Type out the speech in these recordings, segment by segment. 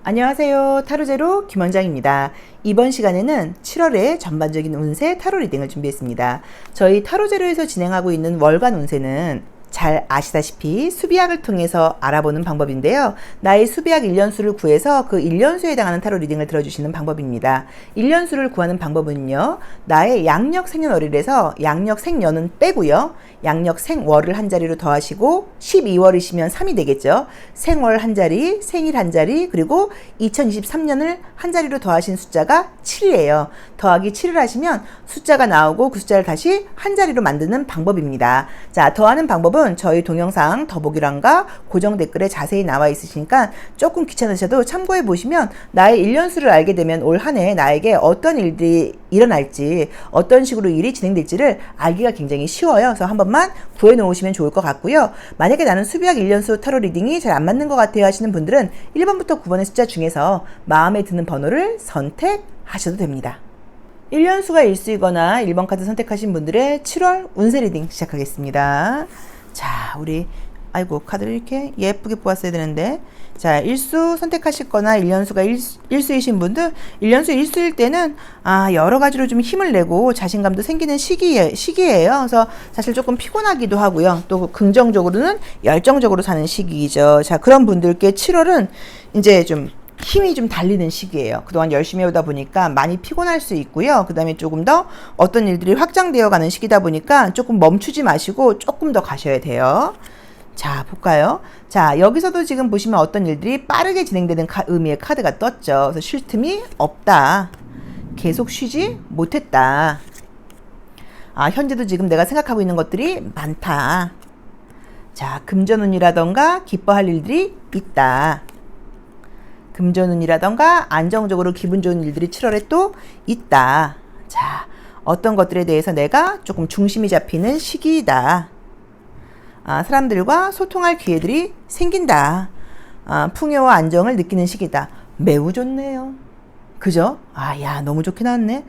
안녕하세요. 타로제로 김원장입니다. 이번 시간에는 7월의 전반적인 운세 타로 리딩을 준비했습니다. 저희 타로제로에서 진행하고 있는 월간 운세는 잘 아시다시피 수비학을 통해서 알아보는 방법인데요. 나의 수비학 1년수를 구해서 그 1년수에 해당하는 타로 리딩을 들어주시는 방법입니다. 1년수를 구하는 방법은요. 나의 양력 생년월일에서 양력 생년은 빼고요. 양력 생월을 한 자리로 더하시고 12월이시면 3이 되겠죠. 생월 한 자리, 생일 한 자리, 그리고 2023년을 한 자리로 더하신 숫자가 7이에요. 더하기 7을 하시면 숫자가 나오고 그 숫자를 다시 한 자리로 만드는 방법입니다. 자, 더하는 방법은 저희 동영상 더보기란과 고정 댓글에 자세히 나와 있으시니까 조금 귀찮으셔도 참고해 보시면 나의 1년수를 알게 되면 올 한 해 나에게 어떤 일들이 일어날지, 어떤 식으로 일이 진행될지를 알기가 굉장히 쉬워요. 그래서 한 번만 구해 놓으시면 좋을 것 같고요. 만약에 나는 수비학 1년수 타로 리딩이 잘 안 맞는 것 같아요 하시는 분들은 1번부터 9번의 숫자 중에서 마음에 드는 번호를 선택하셔도 됩니다. 1년수가 일수이거나 1번 카드 선택하신 분들의 7월 운세 리딩 시작하겠습니다. 자, 우리 카드를 이렇게 예쁘게 뽑았어야 되는데, 자, 일수 선택하실 거나 1년수가 일수이신 분들, 1년수 일수일 때는 여러 가지로 좀 힘을 내고 자신감도 생기는 시기예요. 그래서 사실 조금 피곤하기도 하고요. 또 긍정적으로는 열정적으로 사는 시기이죠. 자, 그런 분들께 7월은 이제 좀 힘이 좀 달리는 시기예요. 그동안 열심히 해오다 보니까 많이 피곤할 수 있고요. 그 다음에 조금 더 어떤 일들이 확장되어 가는 시기다 보니까 조금 멈추지 마시고 조금 더 가셔야 돼요. 자, 볼까요? 자, 여기서도 지금 보시면 어떤 일들이 빠르게 진행되는 의미의 카드가 떴죠. 그래서 쉴 틈이 없다. 계속 쉬지 못했다. 현재도 지금 내가 생각하고 있는 것들이 많다. 자, 금전운이라던가 기뻐할 일들이 있다. 금전운이라던가 안정적으로 기분 좋은 일들이 7월에 또 있다. 자, 어떤 것들에 대해서 내가 조금 중심이 잡히는 시기이다. 사람들과 소통할 기회들이 생긴다. 풍요와 안정을 느끼는 시기다. 매우 좋네요. 그죠? 너무 좋게 나왔네.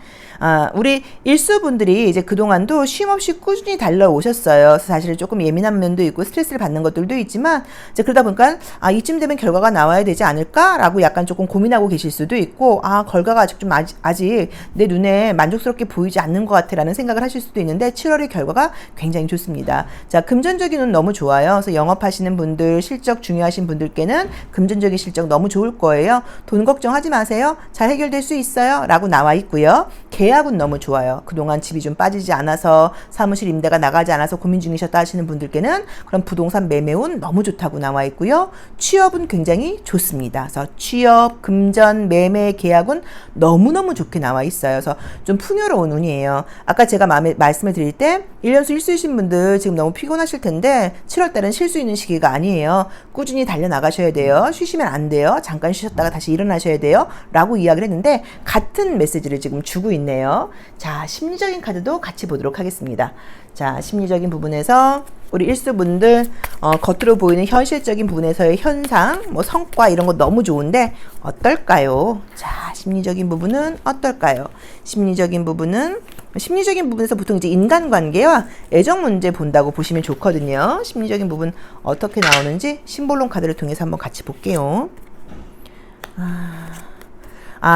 우리 일수분들이 이제 그동안도 쉼없이 꾸준히 달려오셨어요. 그래서 사실 조금 예민한 면도 있고 스트레스를 받는 것들도 있지만, 이제 그러다 보니까, 이쯤 되면 결과가 나와야 되지 않을까라고 약간 조금 고민하고 계실 수도 있고, 결과가 아직 좀 아직 내 눈에 만족스럽게 보이지 않는 것 같아 라는 생각을 하실 수도 있는데, 7월의 결과가 굉장히 좋습니다. 자, 금전적인 운 너무 좋아요. 그래서 영업하시는 분들, 실적 중요하신 분들께는 금전적인 실적 너무 좋을 거예요. 돈 걱정하지 마세요. 잘 해결될 수 있어요. 라고 나와 있고요. 계약은 너무 좋아요. 그동안 집이 좀 빠지지 않아서 사무실 임대가 나가지 않아서 고민 중이셨다 하시는 분들께는 그런 부동산 매매운 너무 좋다고 나와 있고요. 취업은 굉장히 좋습니다. 그래서 취업, 금전, 매매, 계약은 너무너무 좋게 나와 있어요. 그래서 좀 풍요로운 운이에요. 아까 제가 말씀을 드릴 때 1년수 일수이신 분들 지금 너무 피곤하실 텐데 7월달은 쉴 수 있는 시기가 아니에요. 꾸준히 달려나가셔야 돼요. 쉬시면 안 돼요. 잠깐 쉬셨다가 다시 일어나셔야 돼요. 라고 이야기를 했는데 같은 메시지를 지금 주고 있네요. 자, 심리적인 카드도 같이 보도록 하겠습니다. 자, 심리적인 부분에서 우리 일수분들 겉으로 보이는 현실적인 부분에서의 현상, 성과 이런 거 너무 좋은데 어떨까요? 자, 심리적인 부분은 어떨까요? 심리적인 부분에서 보통 이제 인간관계와 애정 문제 본다고 보시면 좋거든요. 심리적인 부분 어떻게 나오는지 심볼론 카드를 통해서 한번 같이 볼게요.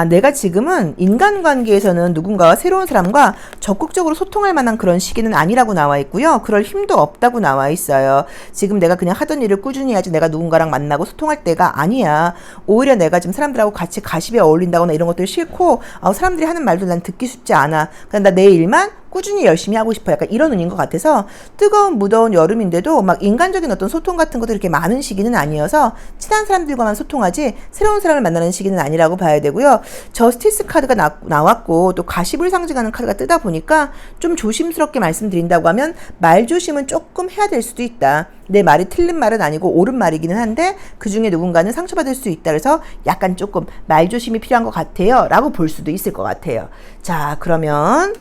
내가 지금은 인간관계에서는 누군가와 새로운 사람과 적극적으로 소통할 만한 그런 시기는 아니라고 나와 있고요. 그럴 힘도 없다고 나와 있어요. 지금 내가 그냥 하던 일을 꾸준히 해야지 내가 누군가랑 만나고 소통할 때가 아니야. 오히려 내가 지금 사람들하고 같이 가십에 어울린다거나 이런 것들 싫고 사람들이 하는 말도 난 듣기 쉽지 않아. 그냥 나 내 일만 꾸준히 열심히 하고 싶어. 약간 이런 운인 것 같아서 뜨거운 무더운 여름인데도 막 인간적인 어떤 소통 같은 것도 이렇게 많은 시기는 아니어서 친한 사람들과만 소통하지 새로운 사람을 만나는 시기는 아니라고 봐야 되고요. 저스티스 카드가 나왔고 또 가십을 상징하는 카드가 뜨다 보니까 좀 조심스럽게 말씀드린다고 하면 말조심은 조금 해야 될 수도 있다. 내 말이 틀린 말은 아니고 옳은 말이기는 한데 그 중에 누군가는 상처받을 수 있다. 그래서 약간 조금 말조심이 필요한 것 같아요. 라고 볼 수도 있을 것 같아요. 자, 그러면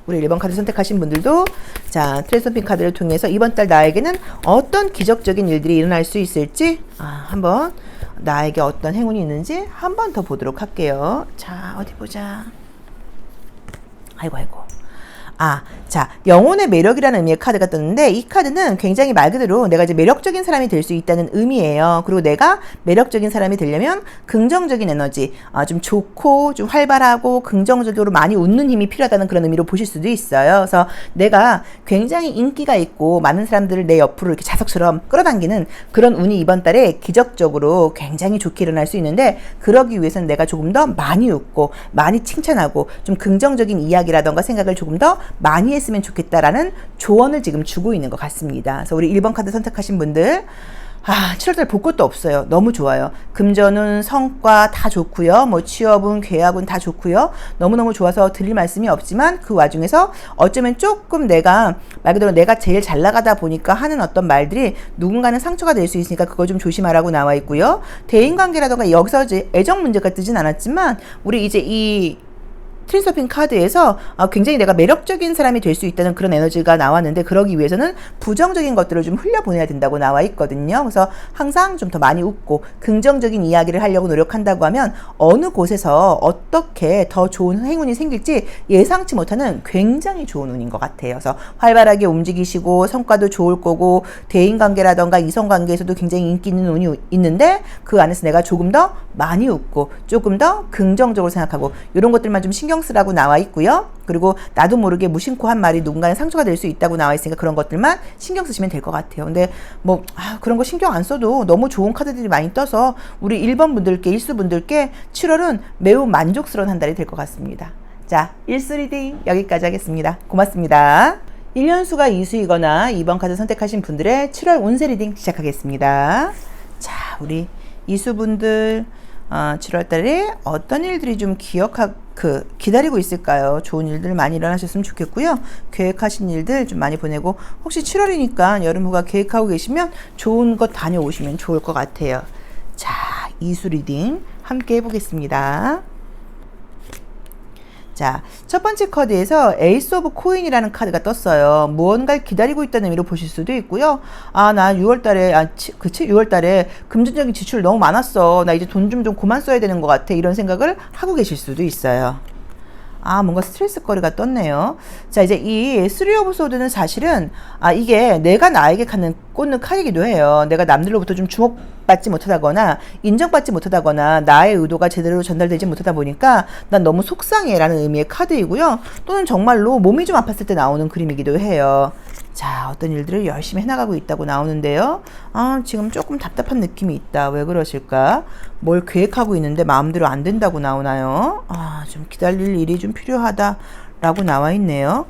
우리 1번 카드 선택하신 분들도 자, 트레이서핑 카드를 통해서 이번 달 나에게는 어떤 기적적인 일들이 일어날 수 있을지 한번 나에게 어떤 행운이 있는지 한 번 더 보도록 할게요. 자, 어디 보자. 아이고. 자, 영혼의 매력이라는 의미의 카드가 떴는데 이 카드는 굉장히 말 그대로 내가 이제 매력적인 사람이 될 수 있다는 의미예요. 그리고 내가 매력적인 사람이 되려면 긍정적인 에너지, 좀 좋고 좀 활발하고 긍정적으로 많이 웃는 힘이 필요하다는 그런 의미로 보실 수도 있어요. 그래서 내가 굉장히 인기가 있고 많은 사람들을 내 옆으로 이렇게 자석처럼 끌어당기는 그런 운이 이번 달에 기적적으로 굉장히 좋게 일어날 수 있는데, 그러기 위해서는 내가 조금 더 많이 웃고 많이 칭찬하고 좀 긍정적인 이야기라던가 생각을 조금 더 많이 했으면 좋겠다라는 조언을 지금 주고 있는 것 같습니다. 그래서 우리 1번 카드 선택하신 분들, 7월달 볼 것도 없어요. 너무 좋아요. 금전운, 성과 다 좋고요. 뭐 취업운, 계약운 다 좋고요. 너무너무 좋아서 드릴 말씀이 없지만 그 와중에서 어쩌면 조금 내가 말 그대로 내가 제일 잘 나가다 보니까 하는 어떤 말들이 누군가는 상처가 될 수 있으니까 그거 좀 조심하라고 나와 있고요. 대인관계라던가 여기서 이제 애정 문제가 뜨진 않았지만 우리 이제 이 트리서핑 카드에서 굉장히 내가 매력적인 사람이 될 수 있다는 그런 에너지가 나왔는데, 그러기 위해서는 부정적인 것들을 좀 흘려보내야 된다고 나와 있거든요. 그래서 항상 좀 더 많이 웃고 긍정적인 이야기를 하려고 노력한다고 하면 어느 곳에서 어떻게 더 좋은 행운이 생길지 예상치 못하는 굉장히 좋은 운인 것 같아요. 그래서 활발하게 움직이시고 성과도 좋을 거고 대인관계라던가 이성관계에서도 굉장히 인기 있는 운이 있는데, 그 안에서 내가 조금 더 많이 웃고 조금 더 긍정적으로 생각하고 이런 것들만 좀 신경 쓰라고 나와 있고요. 그리고 나도 모르게 무심코 한 말이 누군가의 상처가 될 수 있다고 나와 있으니까 그런 것들만 신경 쓰시면 될 것 같아요. 근데 뭐 그런 거 신경 안 써도 너무 좋은 카드들이 많이 떠서 우리 1번 분들께, 일수 분들께 7월은 매우 만족스러운 한 달이 될 것 같습니다. 자, 일수 리딩 여기까지 하겠습니다. 고맙습니다. 1년수가 이수이거나 2번 카드 선택하신 분들의 7월 운세 리딩 시작하겠습니다. 자, 우리 이수분들 7월달에 어떤 일들이 좀 기다리고 있을까요? 좋은 일들 많이 일어나셨으면 좋겠고요. 계획하신 일들 좀 많이 보내고, 혹시 7월이니까 여름 휴가 계획하고 계시면 좋은 것 다녀오시면 좋을 것 같아요. 자, 이수 리딩 함께 해보겠습니다. 자, 첫 번째 카드에서 에이스 오브 코인이라는 카드가 떴어요. 무언가를 기다리고 있다는 의미로 보실 수도 있고요. 나 6월달에, 6월달에 금전적인 지출 너무 많았어. 나 이제 돈 좀 그만 써야 되는 것 같아. 이런 생각을 하고 계실 수도 있어요. 뭔가 스트레스 거리가 떴네요. 자, 이제 이 쓰리 오브 소드는 사실은 이게 내가 나에게 꽂는 칼이기도 해요. 내가 남들로부터 좀 주목받지 못하다거나 인정받지 못하다거나 나의 의도가 제대로 전달되지 못하다 보니까 난 너무 속상해 라는 의미의 카드이고요. 또는 정말로 몸이 좀 아팠을 때 나오는 그림이기도 해요. 자, 어떤 일들을 열심히 해나가고 있다고 나오는데요. 지금 조금 답답한 느낌이 있다. 왜 그러실까? 뭘 계획하고 있는데 마음대로 안 된다고 나오나요? 좀 기다릴 일이 좀 필요하다 라고 나와 있네요.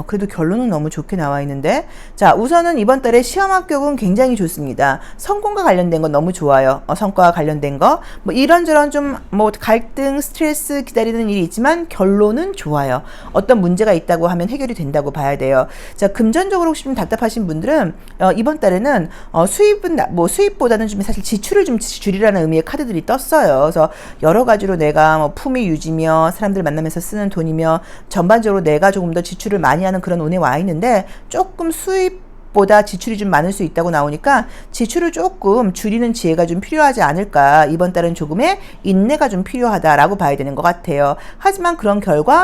그래도 결론은 너무 좋게 나와 있는데, 자, 우선은 이번 달에 시험 합격은 굉장히 좋습니다. 성공과 관련된 건 너무 좋아요. 성과와 관련된 거, 뭐 이런저런 좀 뭐 갈등, 스트레스 기다리는 일이 있지만 결론은 좋아요. 어떤 문제가 있다고 하면 해결이 된다고 봐야 돼요. 자, 금전적으로 혹시 좀 답답하신 분들은 이번 달에는 수입보다는 좀 사실 지출을 좀 줄이라는 의미의 카드들이 떴어요. 그래서 여러 가지로 내가 뭐 품위 유지며 사람들 만나면서 쓰는 돈이며 전반적으로 내가 조금 더 지출을 많이 하는 그런 운에 와 있는데, 조금 수입보다 지출이 좀 많을 수 있다고 나오니까 지출을 조금 줄이는 지혜가 좀 필요하지 않을까. 이번 달은 조금의 인내가 좀 필요하다라고 봐야 되는 것 같아요. 하지만 그런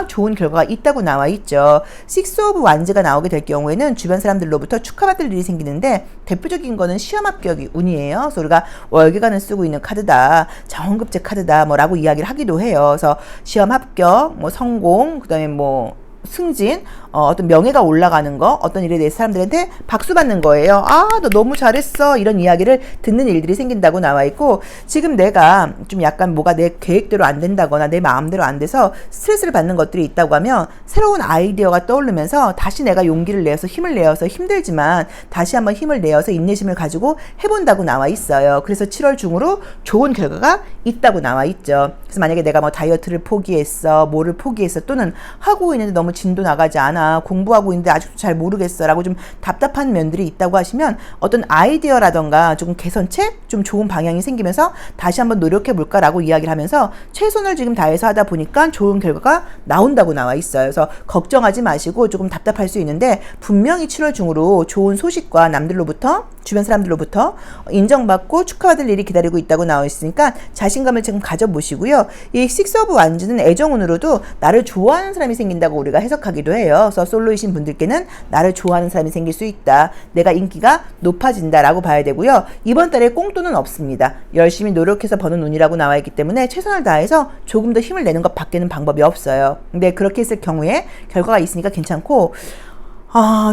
좋은 결과가 있다고 나와 있죠. 식스 오브 완즈가 나오게 될 경우에는 주변 사람들로부터 축하받을 일이 생기는데, 대표적인 거는 시험 합격이 운이에요. 그래서 우리가 월계관을 쓰고 있는 카드다, 자원급제 카드다 뭐라고 이야기를 하기도 해요. 그래서 시험 합격, 뭐 성공, 그다음에 뭐 승진, 어떤 명예가 올라가는 거, 어떤 일에 대해 사람들한테 박수 받는 거예요. 너 너무 잘했어. 이런 이야기를 듣는 일들이 생긴다고 나와 있고, 지금 내가 좀 약간 뭐가 내 계획대로 안 된다거나 내 마음대로 안 돼서 스트레스를 받는 것들이 있다고 하면 새로운 아이디어가 떠오르면서 다시 내가 용기를 내어서 힘을 내어서, 힘들지만 다시 한번 힘을 내어서 인내심을 가지고 해본다고 나와 있어요. 그래서 7월 중으로 좋은 결과가 있다고 나와 있죠. 그래서 만약에 내가 뭐 다이어트를 포기했어, 뭐를 포기했어, 또는 하고 있는데 너무 진도 나가지 않아, 공부하고 있는데 아직도 잘 모르겠어 라고 좀 답답한 면들이 있다고 하시면 어떤 아이디어라던가 조금 개선책, 좀 좋은 방향이 생기면서 다시 한번 노력해 볼까 라고 이야기를 하면서 최선을 지금 다해서 하다 보니까 좋은 결과가 나온다고 나와 있어요. 그래서 걱정하지 마시고, 조금 답답할 수 있는데 분명히 7월 중으로 좋은 소식과 남들로부터, 주변 사람들로부터 인정받고 축하받을 일이 기다리고 있다고 나와 있으니까 자신감을 지금 가져보시고요. 이 식스 오브 완즈는 애정운으로도 나를 좋아하는 사람이 생긴다고 우리가 우리가 해석하기도 해요. 그래서 솔로이신 분들께는 나를 좋아하는 사람이 생길 수 있다. 내가 인기가 높아진다라고 봐야 되고요. 이번 달에 꽁돈은 없습니다. 열심히 노력해서 버는 운이라고 나와 있기 때문에 최선을 다해서 조금 더 힘을 내는 것 밖에는 방법이 없어요. 근데 그렇게 했을 경우에 결과가 있으니까 괜찮고,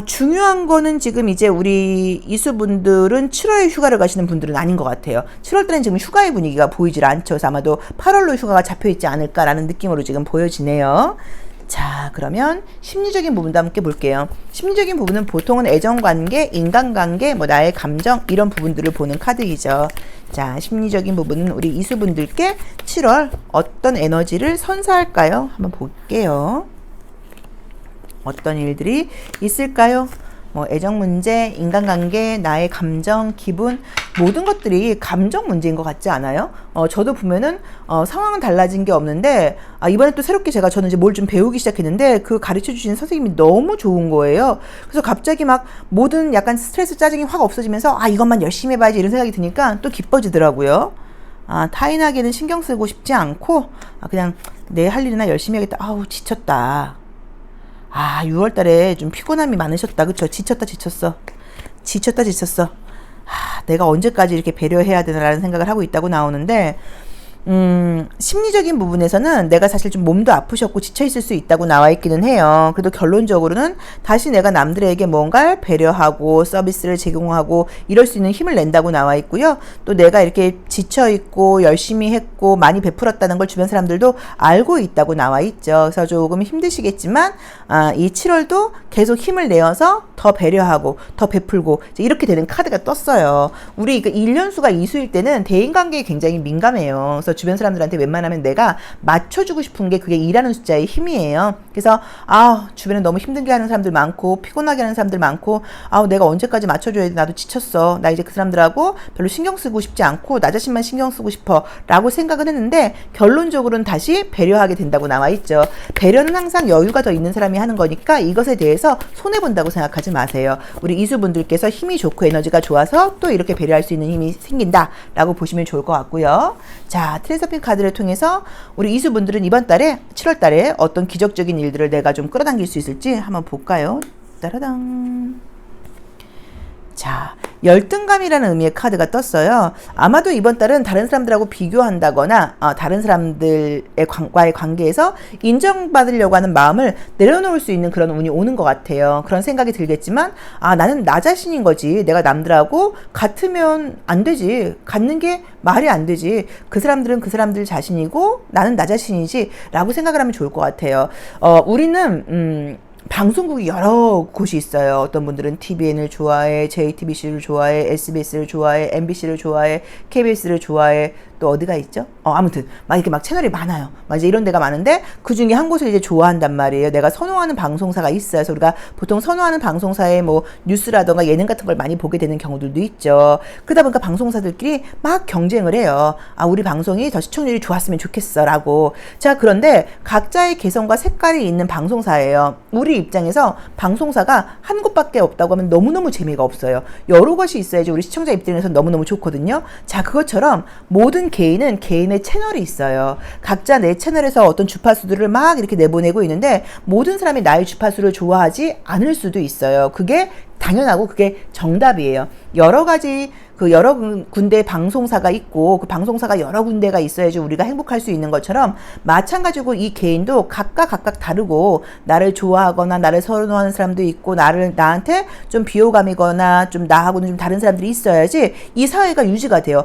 중요한 거는 지금 이제 우리 이수분들은 7월에 휴가를 가시는 분들은 아닌 것 같아요. 7월 달엔 지금 휴가의 분위기가 보이질 않죠. 그래서 아마도 8월로 휴가가 잡혀 있지 않을까라는 느낌으로 지금 보여지네요. 자, 그러면 심리적인 부분도 함께 볼게요. 심리적인 부분은 보통은 애정관계, 인간관계, 나의 감정 이런 부분들을 보는 카드이죠. 자, 심리적인 부분은 우리 이수분들께 7월 어떤 에너지를 선사할까요? 한번 볼게요. 어떤 일들이 있을까요? 애정 문제, 인간관계, 나의 감정, 기분 모든 것들이 감정 문제인 것 같지 않아요? 저도 보면은 상황은 달라진 게 없는데 이번에 또 새롭게 저는 이제 뭘 좀 배우기 시작했는데 그 가르쳐 주신 선생님이 너무 좋은 거예요. 그래서 갑자기 막 모든 약간 스트레스 짜증이 확 없어지면서 이것만 열심히 해봐야지 이런 생각이 드니까 또 기뻐지더라고요. 타인에게는 신경 쓰고 싶지 않고 그냥 내 할 일이나 열심히 해야겠다. 지쳤다. 6월 달에 좀 피곤함이 많으셨다. 그쵸? 지쳤어. 내가 언제까지 이렇게 배려해야 되나라는 생각을 하고 있다고 나오는데, 심리적인 부분에서는 내가 사실 좀 몸도 아프셨고 지쳐있을 수 있다고 나와 있기는 해요. 그래도 결론적으로는 다시 내가 남들에게 뭔가를 배려하고 서비스를 제공하고 이럴 수 있는 힘을 낸다고 나와 있고요. 또 내가 이렇게 지쳐있고 열심히 했고 많이 베풀었다는 걸 주변 사람들도 알고 있다고 나와 있죠. 그래서 조금 힘드시겠지만 이 7월도 계속 힘을 내어서 더 배려하고 더 베풀고 이렇게 되는 카드가 떴어요. 우리 1년수가 이수일 때는 대인관계에 굉장히 민감해요. 그래서 주변 사람들한테 웬만하면 내가 맞춰주고 싶은 게 그게 2라는 숫자의 힘이에요. 그래서 주변에 너무 힘들게 하는 사람들 많고 피곤하게 하는 사람들 많고 내가 언제까지 맞춰줘야 돼. 나도 지쳤어. 나 이제 그 사람들하고 별로 신경 쓰고 싶지 않고 나 자신만 신경 쓰고 싶어 라고 생각은 했는데 결론적으로는 다시 배려하게 된다고 나와 있죠. 배려는 항상 여유가 더 있는 사람이 하는 거니까 이것에 대해서 손해본다고 생각하지 마세요. 우리 이수분들께서 힘이 좋고 에너지가 좋아서 또 이렇게 배려할 수 있는 힘이 생긴다 라고 보시면 좋을 것 같고요. 자, 트레서핀 카드를 통해서 우리 이수분들은 이번 달에 7월 달에 어떤 기적적인 일들을 내가 좀 끌어당길 수 있을지 한번 볼까요? 따라당. 자, 열등감이라는 의미의 카드가 떴어요. 아마도 이번 달은 다른 사람들하고 비교한다거나 다른 사람들과의 관계에서 인정받으려고 하는 마음을 내려놓을 수 있는 그런 운이 오는 것 같아요. 그런 생각이 들겠지만 나는 나 자신인 거지. 내가 남들하고 같으면 안 되지. 같는 게 말이 안 되지. 그 사람들은 그 사람들 자신이고 나는 나 자신이지 라고 생각을 하면 좋을 것 같아요. 우리는 방송국이 여러 곳이 있어요. 어떤 분들은 TVN을 좋아해, JTBC를 좋아해, SBS를 좋아해, MBC를 좋아해, KBS를 좋아해, 또 어디가 있죠? 아무튼 막 이렇게 막 채널이 많아요. 막 이제 이런 데가 많은데 그 중에 한 곳을 이제 좋아한단 말이에요. 내가 선호하는 방송사가 있어요. 그래서 우리가 보통 선호하는 방송사의 뉴스라던가 예능 같은 걸 많이 보게 되는 경우들도 있죠. 그러다 보니까 방송사들끼리 막 경쟁을 해요. 우리 방송이 더 시청률이 좋았으면 좋겠어라고. 자, 그런데 각자의 개성과 색깔이 있는 방송사예요. 우리 입장에서 방송사가 한 곳밖에 없다고 하면 너무너무 재미가 없어요. 여러 곳이 있어야지 우리 시청자 입장에서 너무너무 좋거든요. 자, 그것처럼 모든 개인은 개인의 채널이 있어요. 각자 내 채널에서 어떤 주파수들을 막 이렇게 내보내고 있는데 모든 사람이 나의 주파수를 좋아하지 않을 수도 있어요. 그게 당연하고 그게 정답이에요. 여러 가지 여러 군데 방송사가 있고 그 방송사가 여러 군데가 있어야지 우리가 행복할 수 있는 것처럼 마찬가지고 이 개인도 각각 다르고 나를 좋아하거나 나를 선호하는 사람도 있고 나한테 좀 비호감이거나 좀 나하고는 좀 다른 사람들이 있어야지 이 사회가 유지가 돼요.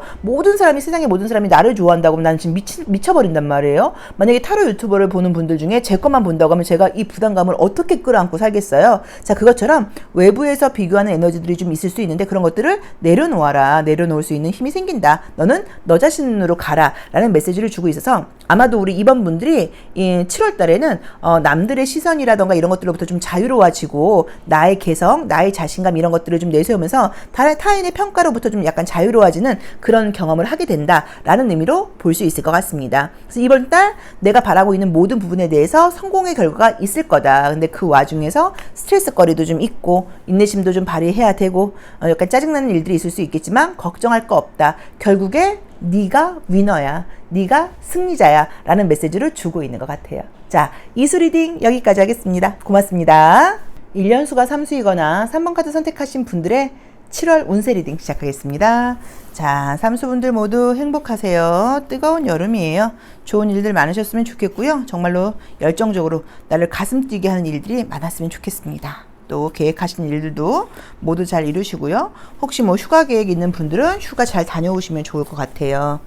세상의 모든 사람이 나를 좋아한다고 하면 나는 지금 미쳐버린단 말이에요. 만약에 타로 유튜버를 보는 분들 중에 제 것만 본다고 하면 제가 이 부담감을 어떻게 끌어안고 살겠어요? 자, 그것처럼 외부에서 비교하는 에너지들이 좀 있을 수 있는데 그런 것들을 내려놓아라. 내려놓을 수 있는 힘이 생긴다. 너는 너 자신으로 가라 라는 메시지를 주고 있어서 아마도 우리 이번 분들이 7월 달에는 남들의 시선이라던가 이런 것들로부터 좀 자유로워지고 나의 개성, 나의 자신감 이런 것들을 좀 내세우면서 타인의 평가로부터 좀 약간 자유로워지는 그런 경험을 하게 된다라는 의미로 볼 수 있을 것 같습니다. 그래서 이번 달 내가 바라고 있는 모든 부분에 대해서 성공의 결과가 있을 거다. 근데 그 와중에서 스트레스거리도 좀 있고 인내심도 좀 발휘해야 되고 약간 짜증나는 일들이 있을 수 있겠지만 걱정할 거 없다. 결국에 네가 위너야, 네가 승리자야 라는 메시지를 주고 있는 것 같아요. 자, 이수 리딩 여기까지 하겠습니다. 고맙습니다. 1년수가 3수이거나 3번 카드 선택하신 분들의 7월 운세 리딩 시작하겠습니다. 자, 삼수분들 모두 행복하세요. 뜨거운 여름이에요. 좋은 일들 많으셨으면 좋겠고요. 정말로 열정적으로 나를 가슴 뛰게 하는 일들이 많았으면 좋겠습니다. 또 계획하신 일들도 모두 잘 이루시고요. 혹시 뭐 휴가 계획 있는 분들은 휴가 잘 다녀오시면 좋을 것 같아요.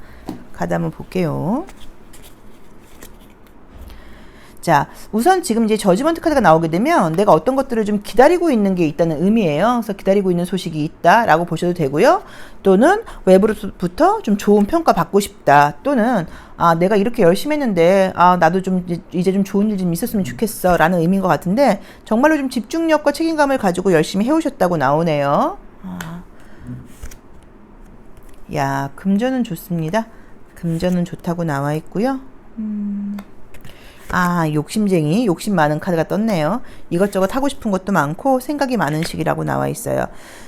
카드 한번 볼게요. 자, 우선 지금 이제 저지먼트 카드가 나오게 되면 내가 어떤 것들을 좀 기다리고 있는 게 있다는 의미예요. 그래서 기다리고 있는 소식이 있다라고 보셔도 되고요. 또는 외부로부터 좀 좋은 평가 받고 싶다. 또는 내가 이렇게 열심히 했는데 나도 좀 이제 좀 좋은 일 좀 있었으면 좋겠어 라는 의미인 것 같은데 정말로 좀 집중력과 책임감을 가지고 열심히 해오셨다고 나오네요. 야, 금전은 좋습니다. 금전은 좋다고 나와 있고요. 욕심쟁이, 욕심 많은 카드가 떴네요. 이것저것 하고 싶은 것도 많고 생각이 많은 시기라고 나와 있어요.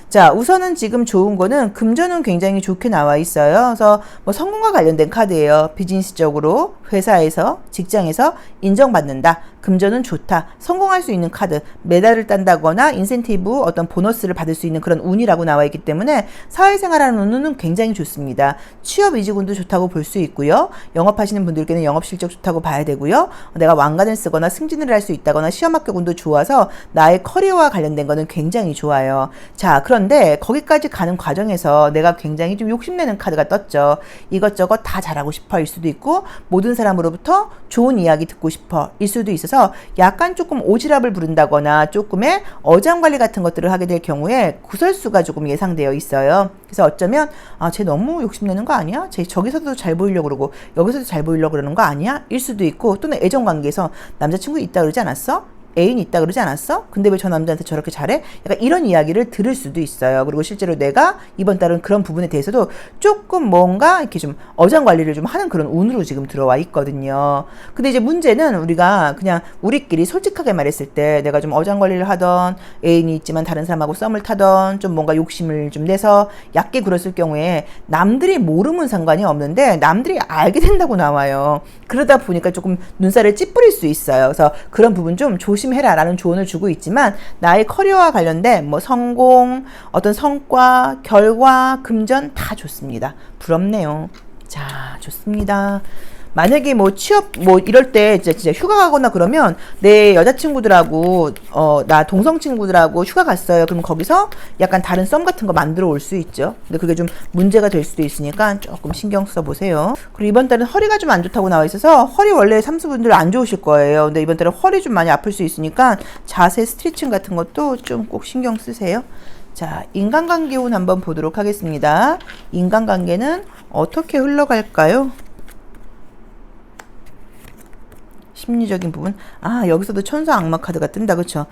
자, 우선은 지금 좋은 거는 금전은 굉장히 좋게 나와 있어요. 그래서 뭐 성공과 관련된 카드예요. 비즈니스적으로, 회사에서, 직장에서 인정받는다. 금전은 좋다. 성공할 수 있는 카드. 메달을 딴다거나 인센티브, 어떤 보너스를 받을 수 있는 그런 운이라고 나와 있기 때문에 사회생활하는 운은 굉장히 좋습니다. 취업 이직운도 좋다고 볼 수 있고요. 영업하시는 분들께는 영업 실적 좋다고 봐야 되고요. 내가 왕관을 쓰거나 승진을 할 수 있다거나 시험 합격 운도 좋아서 나의 커리어와 관련된 거는 굉장히 좋아요. 자, 그런데 거기까지 가는 과정에서 내가 굉장히 좀 욕심내는 카드가 떴죠. 이것저것 다 잘하고 싶어 일 수도 있고 모든 사람으로부터 좋은 이야기 듣고 싶어 일 수도 있어서 약간 조금 오지랖을 부른다거나 조금의 어장관리 같은 것들을 하게 될 경우에 구설수가 조금 예상되어 있어요. 그래서 어쩌면 쟤 너무 욕심내는 거 아니야? 쟤 저기서도 잘 보이려고 그러고 여기서도 잘 보이려고 그러는 거 아니야? 일 수도 있고 또는 애정관계에서 남자친구 있다 그러지 않았어? 애인 있다 그러지 않았어? 근데 왜 저 남자한테 저렇게 잘해? 약간 이런 이야기를 들을 수도 있어요. 그리고 실제로 내가 이번 달은 그런 부분에 대해서도 조금 뭔가 이렇게 좀 어장관리를 좀 하는 그런 운으로 지금 들어와 있거든요. 근데 이제 문제는 우리가 그냥 우리끼리 솔직하게 말했을 때 내가 좀 어장관리를 하던 애인이 있지만 다른 사람하고 썸을 타던 좀 뭔가 욕심을 좀 내서 얕게 굴었을 경우에 남들이 모르면 상관이 없는데 남들이 알게 된다고 나와요. 그러다 보니까 조금 눈살을 찌푸릴 수 있어요. 그래서 그런 부분 좀 조심해라 라는 조언을 주고 있지만 나의 커리어와 관련된 뭐 성공, 어떤 성과, 결과, 금전 다 좋습니다. 부럽네요. 자, 좋습니다. 만약에 뭐 취업 뭐 이럴 때 진짜 휴가 가거나 그러면 내 여자친구들하고 나 동성 친구들하고 휴가 갔어요. 그럼 거기서 약간 다른 썸 같은 거 만들어 올 수 있죠. 근데 그게 좀 문제가 될 수도 있으니까 조금 신경 써 보세요. 그리고 이번 달은 허리가 좀 안 좋다고 나와 있어서 허리 원래 삼수분들 안 좋으실 거예요. 근데 이번 달은 허리 좀 많이 아플 수 있으니까 자세 스트레칭 같은 것도 좀 꼭 신경 쓰세요. 자, 인간관계 운 한번 보도록 하겠습니다. 인간관계는 어떻게 흘러갈까요? 심리적인 부분. 여기서도 천사 악마 카드가 뜬다. 그쵸?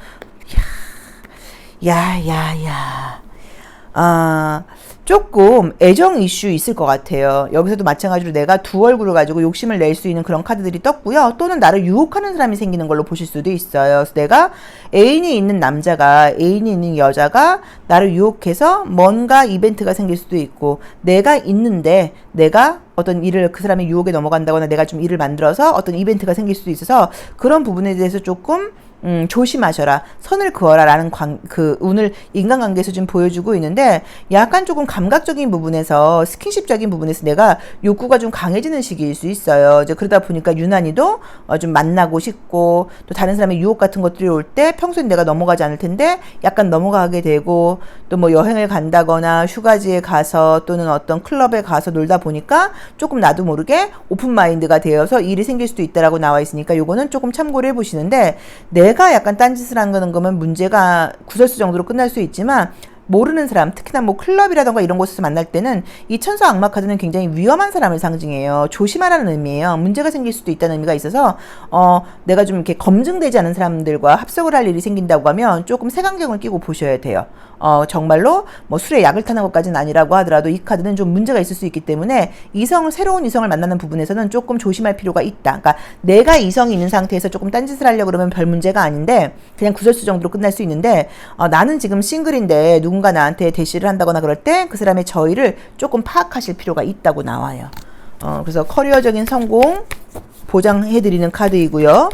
조금 애정 이슈 있을 것 같아요. 여기서도 마찬가지로 내가 두 얼굴을 가지고 욕심을 낼 수 있는 그런 카드들이 떴고요. 또는 나를 유혹하는 사람이 생기는 걸로 보실 수도 있어요. 그래서 내가 애인이 있는 남자가, 애인이 있는 여자가 나를 유혹해서 뭔가 이벤트가 생길 수도 있고, 내가 있는데 내가 어떤 일을 그 사람의 유혹에 넘어간다거나 내가 좀 일을 만들어서 어떤 이벤트가 생길 수도 있어서 그런 부분에 대해서 조금 조심하셔라. 선을 그어라. 라는 그 운을 인간관계에서 좀 보여주고 있는데 약간 조금 감각적인 부분에서 스킨십적인 부분에서 내가 욕구가 좀 강해지는 시기일 수 있어요. 이제 그러다 보니까 유난히도 좀 만나고 싶고 또 다른 사람의 유혹 같은 것들이 올 때 평소엔 내가 넘어가지 않을 텐데 약간 넘어가게 되고 또 뭐 여행을 간다거나 휴가지에 가서 또는 어떤 클럽에 가서 놀다 보니까 조금 나도 모르게 오픈마인드가 되어서 일이 생길 수도 있다라고 나와 있으니까 요거는 조금 참고를 해보시는데 내가 약간 딴짓을 한 거면 문제가 구설수 정도로 끝날 수 있지만 모르는 사람, 특히나 뭐 클럽이라던가 이런 곳에서 만날 때는 이 천사 악마 카드는 굉장히 위험한 사람을 상징해요. 조심하라는 의미예요. 문제가 생길 수도 있다는 의미가 있어서 내가 좀 이렇게 검증되지 않은 사람들과 합석을 할 일이 생긴다고 하면 조금 색안경을 끼고 보셔야 돼요. 정말로 뭐 술에 약을 타는 것까지는 아니라고 하더라도 이 카드는 좀 문제가 있을 수 있기 때문에 새로운 이성을 만나는 부분에서는 조금 조심할 필요가 있다. 그러니까 내가 이성이 있는 상태에서 조금 딴짓을 하려고 그러면 별 문제가 아닌데 그냥 구설수 정도로 끝날 수 있는데 나는 지금 싱글인데 누군가 나한테 대시를 한다거나 그럴 때 그 사람의 저의를 조금 파악하실 필요가 있다고 나와요. 그래서 커리어적인 성공 보장해드리는 카드이고요.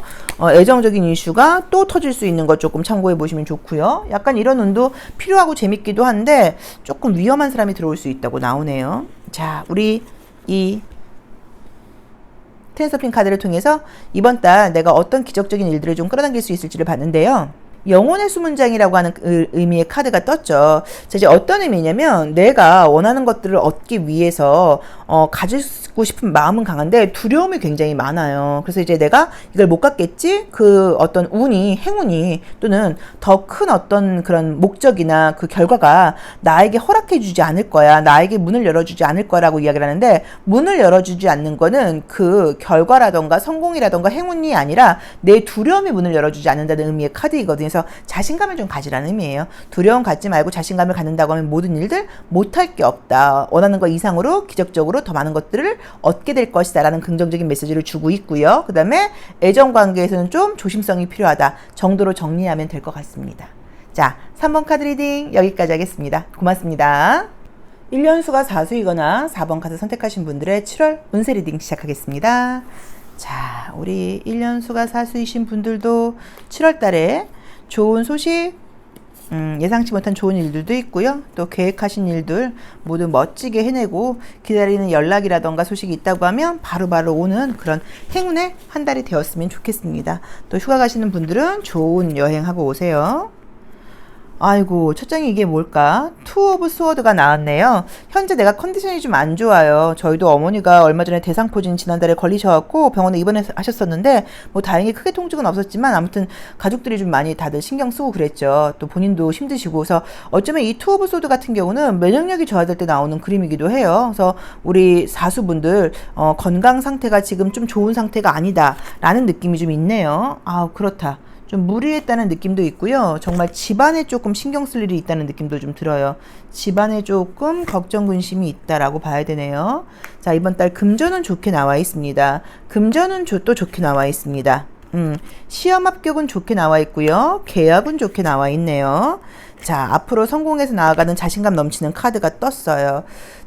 애정적인 이슈가 또 터질 수 있는 것 조금 참고해 보시면 좋고요. 약간 이런 운도 필요하고 재밌기도 한데 조금 위험한 사람이 들어올 수 있다고 나오네요. 자, 우리 이 텐스 오브 펜 카드를 통해서 이번 달 내가 어떤 기적적인 일들을 좀 끌어당길 수 있을지를 봤는데요. 영혼의 수문장이라고 하는 의미의 카드가 떴죠. 이제 어떤 의미냐면 내가 원하는 것들을 얻기 위해서 가지고 싶은 마음은 강한데 두려움이 굉장히 많아요. 그래서 이제 내가 이걸 못 갖겠지? 그 어떤 운이, 행운이 또는 더 큰 어떤 그런 목적이나 그 결과가 나에게 허락해 주지 않을 거야. 나에게 문을 열어주지 않을 거라고 이야기를 하는데 문을 열어주지 않는 거는 그 결과라던가 성공이라던가 행운이 아니라 내 두려움이 문을 열어주지 않는다는 의미의 카드이거든요. 그래서 자신감을 좀 가지라는 의미예요. 두려움 갖지 말고 자신감을 갖는다고 하면 모든 일들 못할 게 없다. 원하는 것 이상으로 기적적으로 더 많은 것들을 얻게 될 것이다 라는 긍정적인 메시지를 주고 있고요. 그 다음에 애정관계에서는 좀 조심성이 필요하다 정도로 정리하면 될 것 같습니다. 자, 3번 카드 리딩 여기까지 하겠습니다. 고맙습니다. 1년수가 4수이거나 4번 카드 선택하신 분들의 7월 운세 리딩 시작하겠습니다. 자, 우리 1년수가 4수이신 분들도 7월 달에 좋은 소식, 예상치 못한 좋은 일들도 있고요. 또 계획하신 일들 모두 멋지게 해내고 기다리는 연락이라던가 소식이 있다고 하면 바로바로 오는 그런 행운의 한 달이 되었으면 좋겠습니다. 또 휴가 가시는 분들은 좋은 여행하고 오세요. 아이고, 첫 장이 이게 뭘까? 투 오브 스워드가 나왔네요. 현재 내가 컨디션이 좀 안 좋아요. 저희도 어머니가 얼마 전에 대상포진 지난달에 걸리셔갖고 병원에 입원하셨었는데 뭐 다행히 크게 통증은 없었지만 아무튼 가족들이 좀 많이 다들 신경 쓰고 그랬죠. 또 본인도 힘드시고. 그래서 어쩌면 이 투 오브 스워드 같은 경우는 면역력이 저하될 때 나오는 그림이기도 해요. 그래서 우리 사수분들 건강 상태가 지금 좀 좋은 상태가 아니다 라는 느낌이 좀 있네요. 아, 그렇다. 좀 무리했다는 느낌도 있고요. 정말 집안에 조금 신경 쓸 일이 있다는 느낌도 좀 들어요. 집안에 조금 걱정 근심이 있다라고 봐야 되네요. 자, 이번 달 금전은 좋게 나와 있습니다. 금전은 또 좋게 나와 있습니다. 시험 합격은 좋게 나와 있고요. 계약은 좋게 나와 있네요. 자, 앞으로 성공해서 나아가는 자신감 넘치는 카드가 떴어요.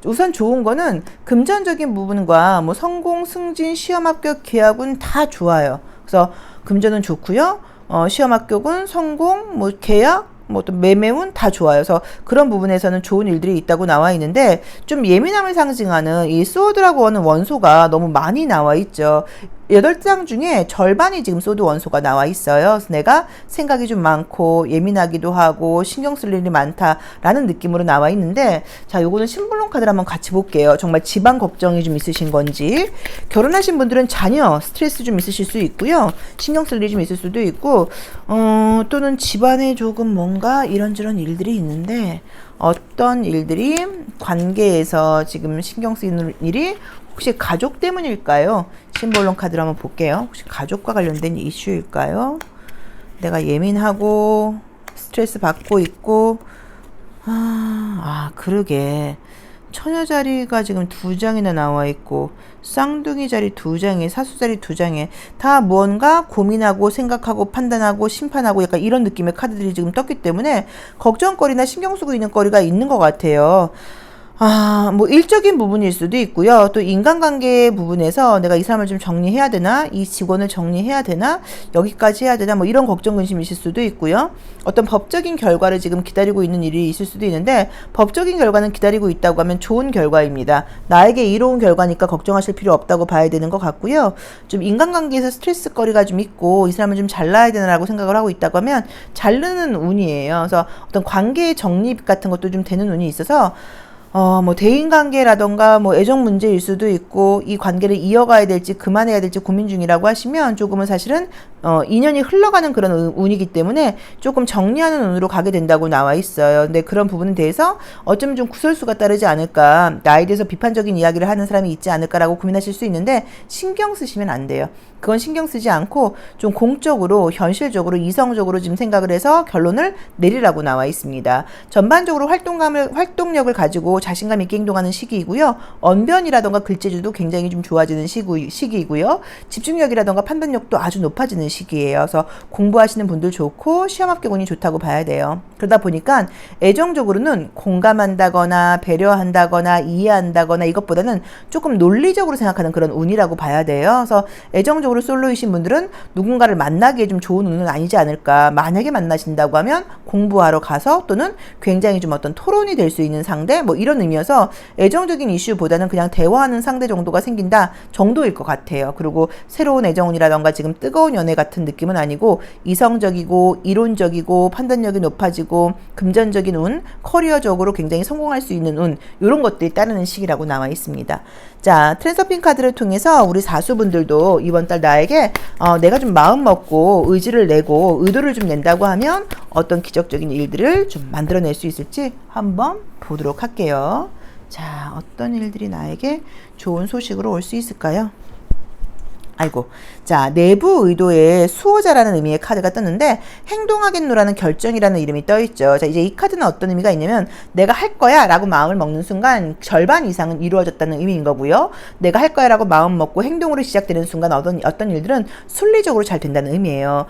우선 좋은 거는 금전적인 부분과 뭐 성공, 승진, 시험 합격, 계약은 다 좋아요. 그래서 금전은 좋고요. 시험 합격은 성공, 뭐 계약, 뭐 또 매매운 다 좋아요. 그래서 그런 부분에서는 좋은 일들이 있다고 나와 있는데 좀 예민함을 상징하는 이 소드라고 하는 원소가 너무 많이 나와 있죠. 8장 중에 절반이 지금 소드 원소가 나와 있어요. 그래서 내가 생각이 좀 많고 예민하기도 하고 신경 쓸 일이 많다라는 느낌으로 나와 있는데, 자, 요거는 심볼론 카드를 한번 같이 볼게요. 정말 집안 걱정이 좀 있으신 건지, 결혼하신 분들은 자녀 스트레스 좀 있으실 수 있고요. 신경 쓸 일이 좀 있을 수도 있고, 또는 집안에 조금 뭔가 이런저런 일들이 있는데 어떤 일들이 관계에서 지금 신경 쓰이는 일이 혹시 가족 때문일까요? 심볼론 카드를 한번 볼게요. 혹시 가족과 관련된 이슈일까요? 내가 예민하고 스트레스 받고 있고, 그러게. 처녀 자리가 지금 2장이나 나와 있고 쌍둥이 자리 2장에 사수 자리 2장에 다 무언가 고민하고 생각하고 판단하고 심판하고 약간 이런 느낌의 카드들이 지금 떴기 때문에 걱정거리나 신경 쓰고 있는 거리가 있는 것 같아요. 뭐 일적인 부분일 수도 있고요. 또 인간관계 부분에서 내가 이 사람을 좀 정리해야 되나? 이 직원을 정리해야 되나? 여기까지 해야 되나? 뭐 이런 걱정 근심이 있을 수도 있고요. 어떤 법적인 결과를 지금 기다리고 있는 일이 있을 수도 있는데 법적인 결과는 기다리고 있다고 하면 좋은 결과입니다. 나에게 이로운 결과니까 걱정하실 필요 없다고 봐야 되는 것 같고요. 좀 인간관계에서 스트레스거리가 좀 있고 이 사람을 좀 잘라야 되나라고 생각을 하고 있다고 하면 자르는 운이에요. 그래서 어떤 관계의 정립 같은 것도 좀 되는 운이 있어서 뭐 대인관계라던가 뭐 애정 문제일 수도 있고 이 관계를 이어가야 될지 그만해야 될지 고민 중이라고 하시면 조금은 사실은 인연이 흘러가는 그런 운이기 때문에 조금 정리하는 운으로 가게 된다고 나와 있어요. 근데 그런 부분에 대해서 어쩌면 좀 구설수가 따르지 않을까, 나에 대해서 비판적인 이야기를 하는 사람이 있지 않을까라고 고민하실 수 있는데 신경 쓰시면 안 돼요. 그건 신경 쓰지 않고 좀 공적으로 현실적으로 이성적으로 지금 생각을 해서 결론을 내리라고 나와 있습니다. 전반적으로 활동력을 가지고 자신감 있게 행동하는 시기이고요. 언변이라던가 글재주도 굉장히 좀 좋아지는 시기이고요. 집중력이라던가 판단력도 아주 높아지는 시기예요. 그래서 공부하시는 분들 좋고 시험 합격 운이 좋다고 봐야 돼요. 그러다 보니까 애정적으로는 공감한다거나 배려한다거나 이해한다거나 이것보다는 조금 논리적으로 생각하는 그런 운이라고 봐야 돼요. 그래서 애정적으로 솔로이신 분들은 누군가를 만나기에 좀 좋은 운은 아니지 않을까. 만약에 만나신다고 하면 공부하러 가서 또는 굉장히 좀 어떤 토론이 될 수 있는 상대 뭐 이런 의미여서 애정적인 이슈보다는 그냥 대화하는 상대 정도가 생긴다 정도일 것 같아요. 그리고 새로운 애정운이라던가 지금 뜨거운 연애 같은 느낌은 아니고 이성적이고 이론적이고 판단력이 높아지고 금전적인 운, 커리어적으로 굉장히 성공할 수 있는 운 이런 것들이 따르는 시기라고 나와 있습니다. 자, 트랜서핑 카드를 통해서 우리 사수분들도 이번 달 나에게 내가 좀 마음 먹고 의지를 내고 의도를 좀 낸다고 하면 어떤 기적적인 일들을 좀 만들어낼 수 있을지 한번 보도록 할게요. 자, 어떤 일들이 나에게 좋은 소식으로 올 수 있을까요? 아이고. 자, 내부 의도의 수호자라는 의미의 카드가 떴는데 행동하겠노라는 결정이라는 이름이 떠있죠. 자, 이제 이 카드는 어떤 의미가 있냐면 내가 할 거야 라고 마음을 먹는 순간 절반 이상은 이루어졌다는 의미인 거고요. 내가 할 거야 라고 마음 먹고 행동으로 시작되는 순간 어떤 일들은 순리적으로 잘 된다는 의미예요.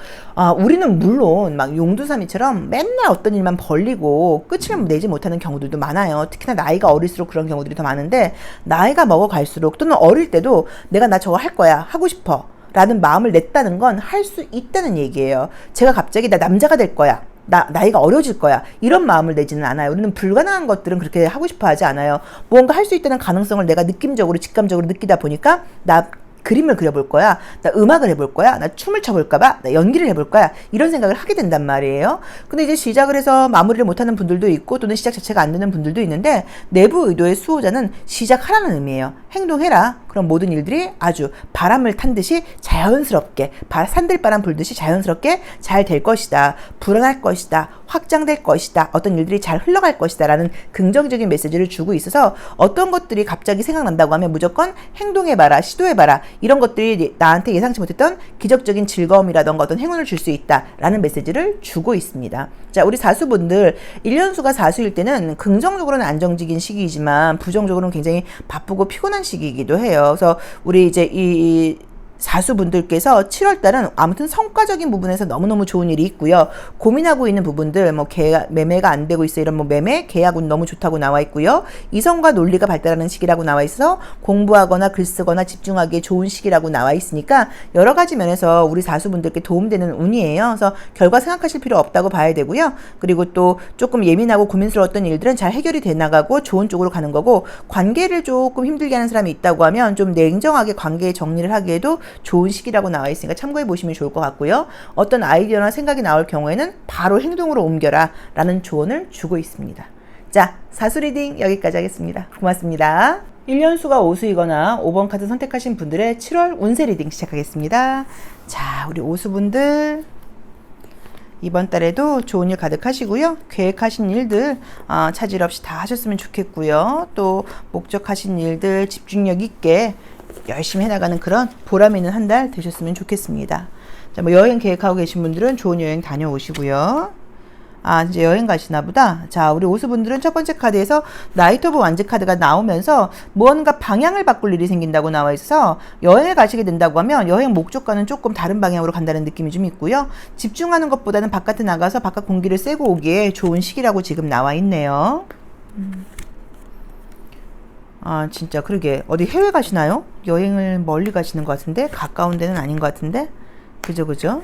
우리는 물론 막 용두사미처럼 맨날 어떤 일만 벌리고 끝을 내지 못하는 경우들도 많아요. 특히나 나이가 어릴수록 그런 경우들이 더 많은데 나이가 먹어갈수록 또는 어릴 때도 내가 나 저거 할 거야 하고 싶어 라는 마음을 냈다는 건 할 수 있다는 얘기예요. 제가 갑자기 나 남자가 될 거야. 나이가 어려질 거야. 이런 마음을 내지는 않아요. 우리는 불가능한 것들은 그렇게 하고 싶어 하지 않아요. 무언가 할 수 있다는 가능성을 내가 느낌적으로, 직감적으로 느끼다 보니까 나 그림을 그려볼 거야. 나 음악을 해볼 거야. 나 춤을 춰볼까봐. 나 연기를 해볼 거야. 이런 생각을 하게 된단 말이에요. 근데 이제 시작을 해서 마무리를 못하는 분들도 있고 또는 시작 자체가 안 되는 분들도 있는데 내부 의도의 수호자는 시작하라는 의미예요. 행동해라. 그럼 모든 일들이 아주 바람을 탄 듯이 자연스럽게 산들바람 불듯이 자연스럽게 잘 될 것이다. 불어날 것이다. 확장될 것이다. 어떤 일들이 잘 흘러갈 것이다. 라는 긍정적인 메시지를 주고 있어서 어떤 것들이 갑자기 생각난다고 하면 무조건 행동해봐라. 시도해봐라. 이런 것들이 나한테 예상치 못했던 기적적인 즐거움이라던가 어떤 행운을 줄 수 있다라는 메시지를 주고 있습니다. 자, 우리 사수분들 1년수가 사수일 때는 긍정적으로는 안정적인 시기이지만 부정적으로는 굉장히 바쁘고 피곤한 시기이기도 해요. 그래서 우리 이제 이 사수분들께서 7월달은 아무튼 성과적인 부분에서 너무너무 좋은 일이 있고요. 고민하고 있는 부분들, 뭐 매매가 안 되고 있어 이런 뭐 매매, 계약운 너무 좋다고 나와 있고요. 이성과 논리가 발달하는 시기라고 나와 있어서 공부하거나 글 쓰거나 집중하기에 좋은 시기라고 나와 있으니까 여러 가지 면에서 우리 사수분들께 도움되는 운이에요. 그래서 결과 생각하실 필요 없다고 봐야 되고요. 그리고 또 조금 예민하고 고민스러웠던 일들은 잘 해결이 돼 나가고 좋은 쪽으로 가는 거고 관계를 조금 힘들게 하는 사람이 있다고 하면 좀 냉정하게 관계의 정리를 하기에도 좋은 시기라고 나와 있으니까 참고해 보시면 좋을 것 같고요. 어떤 아이디어나 생각이 나올 경우에는 바로 행동으로 옮겨라 라는 조언을 주고 있습니다. 자, 사수 리딩 여기까지 하겠습니다. 고맙습니다. 1년수가 오수이거나 5번 카드 선택하신 분들의 7월 운세 리딩 시작하겠습니다. 자, 우리 오수분들 이번 달에도 좋은 일 가득하시고요. 계획하신 일들 차질 없이 다 하셨으면 좋겠고요. 또 목적하신 일들 집중력 있게 열심히 해나가는 그런 보람 있는 한 달 되셨으면 좋겠습니다. 자, 뭐 여행 계획하고 계신 분들은 좋은 여행 다녀오시고요. 이제 여행 가시나 보다. 자, 우리 오수분들은 첫 번째 카드에서 나이트 오브 완즈 카드가 나오면서 무언가 방향을 바꿀 일이 생긴다고 나와 있어서 여행을 가시게 된다고 하면 여행 목적과는 조금 다른 방향으로 간다는 느낌이 좀 있고요. 집중하는 것보다는 바깥에 나가서 바깥 공기를 쐬고 오기에 좋은 시기라고 지금 나와 있네요. 진짜 그러게 어디 해외 가시나요? 여행을 멀리 가시는 것 같은데 가까운 데는 아닌 것 같은데 그죠?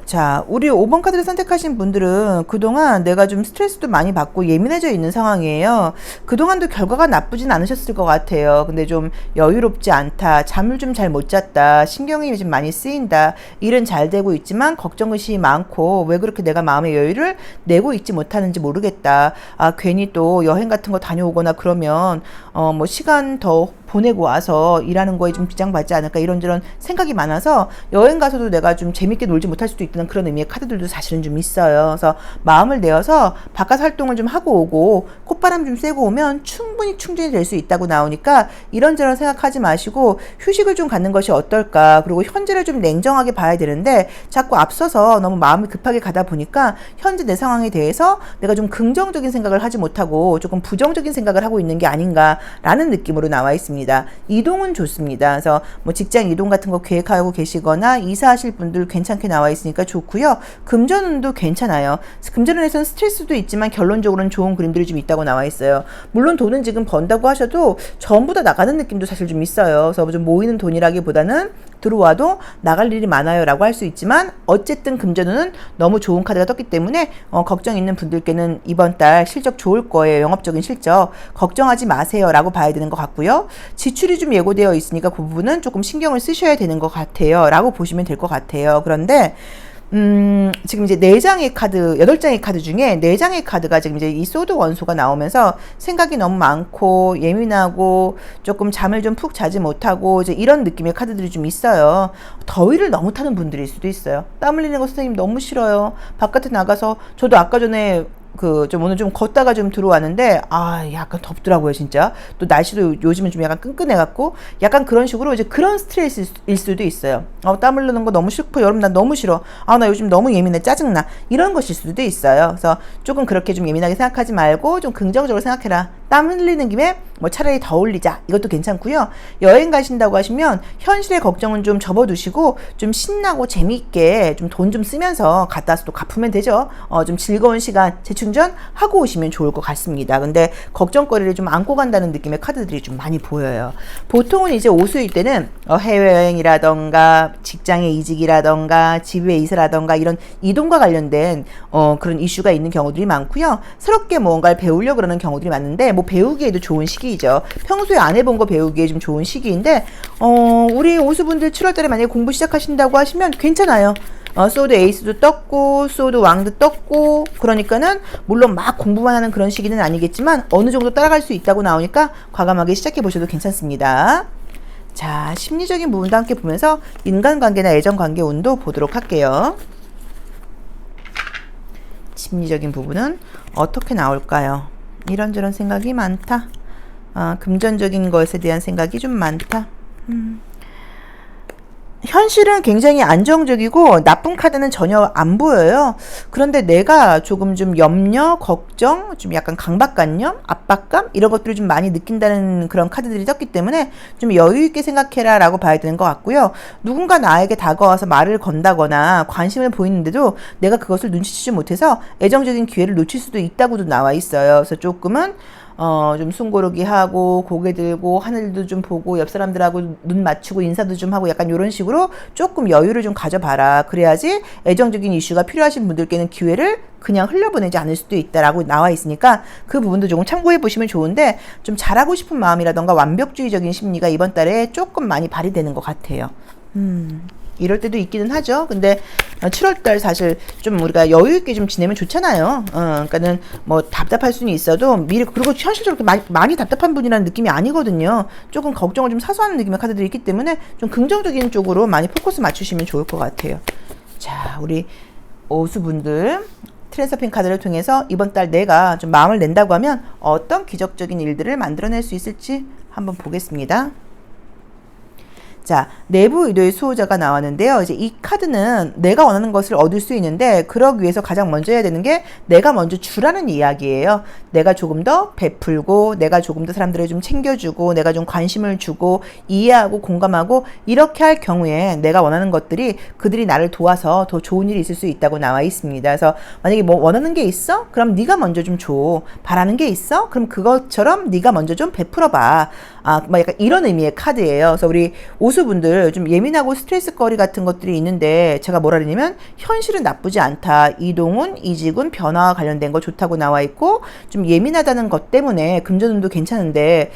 자, 우리 5번 카드를 선택하신 분들은 그동안 내가 좀 스트레스도 많이 받고 예민해져 있는 상황이에요. 그동안도 결과가 나쁘진 않으셨을 것 같아요. 근데 좀 여유롭지 않다. 잠을 좀 잘 못 잤다. 신경이 좀 많이 쓰인다. 일은 잘 되고 있지만 걱정의식이 많고 왜 그렇게 내가 마음의 여유를 내고 있지 못하는지 모르겠다. 괜히 또 여행 같은 거 다녀오거나 그러면 뭐 시간 더 보내고 와서 일하는 거에 좀 지장받지 않을까 이런저런 생각이 많아서 여행 가서도 내가 좀 재밌게 놀지 못할 수도 있다는 그런 의미의 카드들도 사실은 좀 있어요. 그래서 마음을 내어서 바깥 활동을 좀 하고 오고 콧바람 좀 쐬고 오면 충분히 충전이 될 수 있다고 나오니까 이런저런 생각하지 마시고 휴식을 좀 갖는 것이 어떨까. 그리고 현재를 좀 냉정하게 봐야 되는데 자꾸 앞서서 너무 마음이 급하게 가다 보니까 현재 내 상황에 대해서 내가 좀 긍정적인 생각을 하지 못하고 조금 부정적인 생각을 하고 있는 게 아닌가라는 느낌으로 나와 있습니다. 있습니다. 이동은 좋습니다. 그래서 뭐 직장 이동 같은 거 계획하고 계시거나 이사하실 분들 괜찮게 나와 있으니까 좋고요. 금전운도 괜찮아요. 금전운에서는 스트레스도 있지만 결론적으로는 좋은 그림들이 좀 있다고 나와 있어요. 물론 돈은 지금 번다고 하셔도 전부 다 나가는 느낌도 사실 좀 있어요. 그래서 좀 모이는 돈이라기보다는 들어와도 나갈 일이 많아요 라고 할 수 있지만 어쨌든 금전운은 너무 좋은 카드가 떴기 때문에 걱정 있는 분들께는 이번 달 실적 좋을 거예요. 영업적인 실적 걱정하지 마세요 라고 봐야 되는 것 같고요. 지출이 좀 예고되어 있으니까 그 부분은 조금 신경을 쓰셔야 되는 것 같아요 라고 보시면 될 것 같아요. 그런데 지금 이제 4장의 카드, 8장의 카드 중에 4장의 카드가 지금 이제 이 소드 원소가 나오면서 생각이 너무 많고 예민하고 조금 잠을 좀 푹 자지 못하고 이제 이런 느낌의 카드들이 좀 있어요. 더위를 너무 타는 분들일 수도 있어요. 땀 흘리는 거 선생님 너무 싫어요. 바깥에 나가서 저도 아까 전에 좀 오늘 좀 걷다가 좀 들어왔는데 약간 덥더라고요 진짜. 또 날씨도 요즘은 좀 약간 끈끈해갖고 약간 그런 식으로 이제 그런 스트레스일 수도 있어요. 땀 흐르는 거 너무 싫고 여름 난 너무 싫어. 나 요즘 너무 예민해 짜증나 이런 것일 수도 있어요. 그래서 조금 그렇게 좀 예민하게 생각하지 말고 좀 긍정적으로 생각해라. 땀 흘리는 김에 뭐 차라리 더 올리자 이것도 괜찮고요. 여행 가신다고 하시면 현실의 걱정은 좀 접어두시고 좀 신나고 재미있게 좀 돈 좀 쓰면서 갔다 와서 또 갚으면 되죠. 좀 즐거운 시간 재충전하고 오시면 좋을 것 같습니다. 근데 걱정거리를 좀 안고 간다는 느낌의 카드들이 좀 많이 보여요. 보통은 이제 오수일 때는 해외여행이라던가 직장의 이직이라던가 집의 이사라던가 이런 이동과 관련된 그런 이슈가 있는 경우들이 많고요. 새롭게 뭔가를 배우려고 그러는 경우들이 많은데 뭐 배우기에도 좋은 시기이죠. 평소에 안 해본 거 배우기에 좀 좋은 시기인데 우리 오수분들 7월달에 만약에 공부 시작하신다고 하시면 괜찮아요. 소드 에이스도 떴고 소드 왕도 떴고 그러니까는 물론 막 공부만 하는 그런 시기는 아니겠지만 어느 정도 따라갈 수 있다고 나오니까 과감하게 시작해 보셔도 괜찮습니다. 자, 심리적인 부분도 함께 보면서 인간관계나 애정관계 운도 보도록 할게요. 심리적인 부분은 어떻게 나올까요? 이런저런 생각이 많다. 금전적인 것에 대한 생각이 좀 많다. 현실은 굉장히 안정적이고 나쁜 카드는 전혀 안 보여요. 그런데 내가 조금 좀 염려, 걱정, 좀 약간 강박관념, 압박감 이런 것들을 좀 많이 느낀다는 그런 카드들이 떴기 때문에 좀 여유 있게 생각해라 라고 봐야 되는 것 같고요. 누군가 나에게 다가와서 말을 건다거나 관심을 보이는데도 내가 그것을 눈치채지 못해서 애정적인 기회를 놓칠 수도 있다고도 나와 있어요. 그래서 조금은 좀 숨고르기 하고 고개 들고 하늘도 좀 보고 옆 사람들하고 눈 맞추고 인사도 좀 하고 약간 이런 식으로 조금 여유를 좀 가져봐라. 그래야지 애정적인 이슈가 필요하신 분들께는 기회를 그냥 흘려보내지 않을 수도 있다라고 나와 있으니까 그 부분도 조금 참고해 보시면 좋은데 좀 잘하고 싶은 마음이라던가 완벽주의적인 심리가 이번 달에 조금 많이 발휘되는 것 같아요. 이럴 때도 있기는 하죠. 근데 7월달 사실 좀 우리가 여유있게 좀 지내면 좋잖아요. 그러니까는 뭐 답답할 수는 있어도 미리 그리고 현실적으로 많이 답답한 분이라는 느낌이 아니거든요. 조금 걱정을 좀 사소한 느낌의 카드들이 있기 때문에 좀 긍정적인 쪽으로 많이 포커스 맞추시면 좋을 것 같아요. 자, 우리 오수분들 트랜서핑 카드를 통해서 이번 달 내가 좀 마음을 낸다고 하면 어떤 기적적인 일들을 만들어낼 수 있을지 한번 보겠습니다. 자, 내부 의도의 수호자가 나왔는데요. 이제 이 카드는 내가 원하는 것을 얻을 수 있는데 그러기 위해서 가장 먼저 해야 되는 게 내가 먼저 주라는 이야기예요. 내가 조금 더 베풀고 내가 조금 더 사람들을 좀 챙겨주고 내가 좀 관심을 주고 이해하고 공감하고 이렇게 할 경우에 내가 원하는 것들이 그들이 나를 도와서 더 좋은 일이 있을 수 있다고 나와 있습니다. 그래서 만약에 뭐 원하는 게 있어? 그럼 네가 먼저 좀 줘. 바라는 게 있어? 그럼 그것처럼 네가 먼저 좀 베풀어 봐. 뭐 약간 이런 의미의 카드예요. 그래서 우리 오수분들 좀 예민하고 스트레스거리 같은 것들이 있는데 제가 뭐라 그러냐면 현실은 나쁘지 않다. 이동운, 이직운, 변화와 관련된 거 좋다고 나와 있고 좀 예민하다는 것 때문에 금전운도 괜찮은데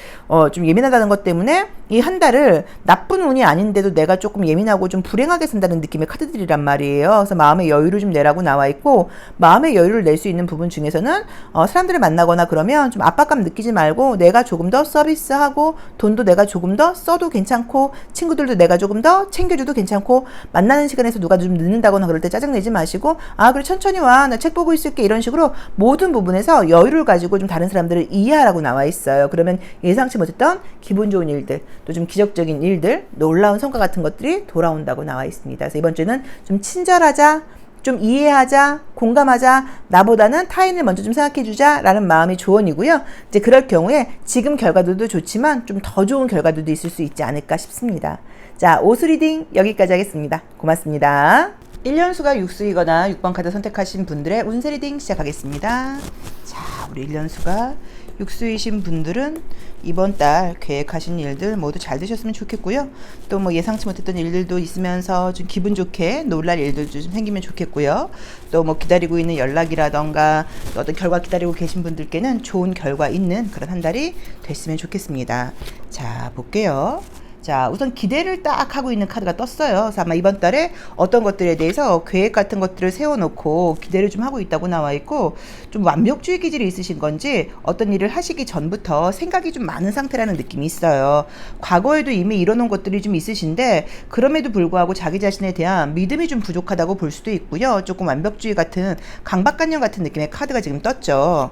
좀 예민하다는 것 때문에 이 한 달을 나쁜 운이 아닌데도 내가 조금 예민하고 좀 불행하게 산다는 느낌의 카드들이란 말이에요. 그래서 마음의 여유를 좀 내라고 나와 있고 마음의 여유를 낼 수 있는 부분 중에서는 사람들을 만나거나 그러면 좀 압박감 느끼지 말고 내가 조금 더 서비스하고 돈도 내가 조금 더 써도 괜찮고 친구들도 내가 조금 더 챙겨줘도 괜찮고 만나는 시간에서 누가 좀 늦는다거나 그럴 때 짜증내지 마시고 그래 천천히 와 나 책 보고 있을게 이런 식으로 모든 부분에서 여유를 가지고 좀 다른 사람들을 이해하라고 나와 있어요. 그러면 예상치 못했던 기분 좋은 일들 또 좀 기적적인 일들 놀라운 성과 같은 것들이 돌아온다고 나와 있습니다. 그래서 이번 주는 좀 친절하자 좀 이해하자, 공감하자, 나보다는 타인을 먼저 좀 생각해주자 라는 마음이 조언이고요. 이제 그럴 경우에 지금 결과들도 좋지만 좀 더 좋은 결과들도 있을 수 있지 않을까 싶습니다. 자, 오수 리딩 여기까지 하겠습니다. 고맙습니다. 1년수가 육수이거나 6번 카드 선택하신 분들의 운세 리딩 시작하겠습니다. 자, 우리 1년수가 육수이신 분들은 이번 달 계획하신 일들 모두 잘 되셨으면 좋겠고요. 또 뭐 예상치 못했던 일들도 있으면서 좀 기분 좋게 놀랄 일들도 좀 생기면 좋겠고요. 또 뭐 기다리고 있는 연락이라던가 또 어떤 결과 기다리고 계신 분들께는 좋은 결과 있는 그런 한 달이 됐으면 좋겠습니다. 자, 볼게요. 자, 우선 기대를 딱 하고 있는 카드가 떴어요. 그래서 아마 이번 달에 어떤 것들에 대해서 계획 같은 것들을 세워놓고 기대를 좀 하고 있다고 나와 있고, 좀 완벽주의 기질이 있으신 건지 어떤 일을 하시기 전부터 생각이 좀 많은 상태라는 느낌이 있어요. 과거에도 이미 이뤄놓은 것들이 좀 있으신데 그럼에도 불구하고 자기 자신에 대한 믿음이 좀 부족하다고 볼 수도 있고요. 조금 완벽주의 같은 강박관념 같은 느낌의 카드가 지금 떴죠.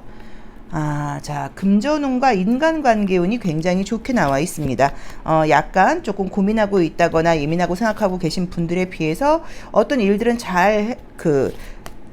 자, 금전운과 인간관계운이 굉장히 좋게 나와 있습니다. 약간 조금 고민하고 있다거나 예민하고 생각하고 계신 분들에 비해서 어떤 일들은 잘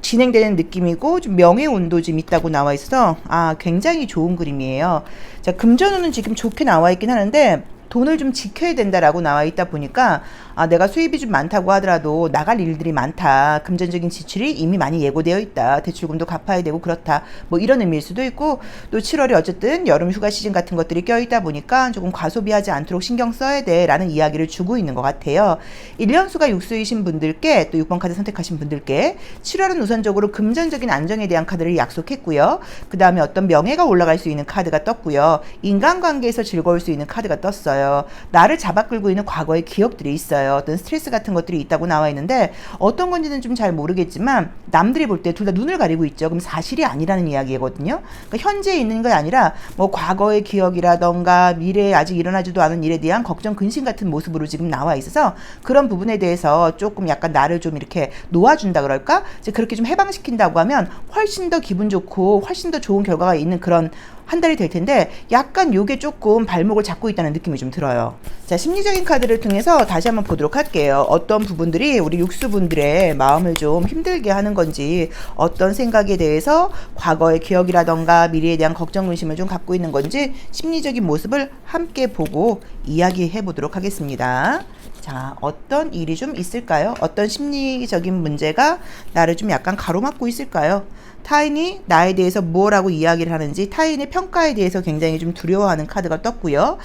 진행되는 느낌이고 좀 명예운도 좀 있다고 나와 있어서 굉장히 좋은 그림이에요. 자, 금전운은 지금 좋게 나와 있긴 하는데 돈을 좀 지켜야 된다라고 나와 있다 보니까 내가 수입이 좀 많다고 하더라도 나갈 일들이 많다. 금전적인 지출이 이미 많이 예고되어 있다. 대출금도 갚아야 되고 그렇다. 뭐 이런 의미일 수도 있고, 또 7월이 어쨌든 여름 휴가 시즌 같은 것들이 껴있다 보니까 조금 과소비하지 않도록 신경 써야 돼 라는 이야기를 주고 있는 것 같아요. 1년수가 육수이신 분들께, 또 6번 카드 선택하신 분들께 7월은 우선적으로 금전적인 안정에 대한 카드를 약속했고요. 그 다음에 어떤 명예가 올라갈 수 있는 카드가 떴고요. 인간관계에서 즐거울 수 있는 카드가 떴어요. 나를 잡아 끌고 있는 과거의 기억들이 있어요. 어떤 스트레스 같은 것들이 있다고 나와 있는데 어떤 건지는 좀 잘 모르겠지만 남들이 볼 때 둘 다 눈을 가리고 있죠. 그럼 사실이 아니라는 이야기거든요. 그러니까 현재에 있는 게 아니라 뭐 과거의 기억이라던가 미래에 아직 일어나지도 않은 일에 대한 걱정 근심 같은 모습으로 지금 나와 있어서 그런 부분에 대해서 조금 약간 나를 좀 이렇게 놓아준다 그럴까? 이제 그렇게 좀 해방시킨다고 하면 훨씬 더 기분 좋고 훨씬 더 좋은 결과가 있는 그런 한 달이 될 텐데 약간 요게 조금 발목을 잡고 있다는 느낌이 좀 들어요. 자, 심리적인 카드를 통해서 다시 한번 보도록 할게요. 어떤 부분들이 우리 육수분들의 마음을 좀 힘들게 하는 건지, 어떤 생각에 대해서 과거의 기억이라던가 미래에 대한 걱정 근심을 좀 갖고 있는 건지 심리적인 모습을 함께 보고 이야기해 보도록 하겠습니다. 자, 어떤 일이 좀 있을까요? 어떤 심리적인 문제가 나를 좀 약간 가로막고 있을까요? 타인이 나에 대해서 무엇라고 이야기를 하는지, 타인의 평가에 대해서 굉장히 좀 두려워하는 카드가 떴고요.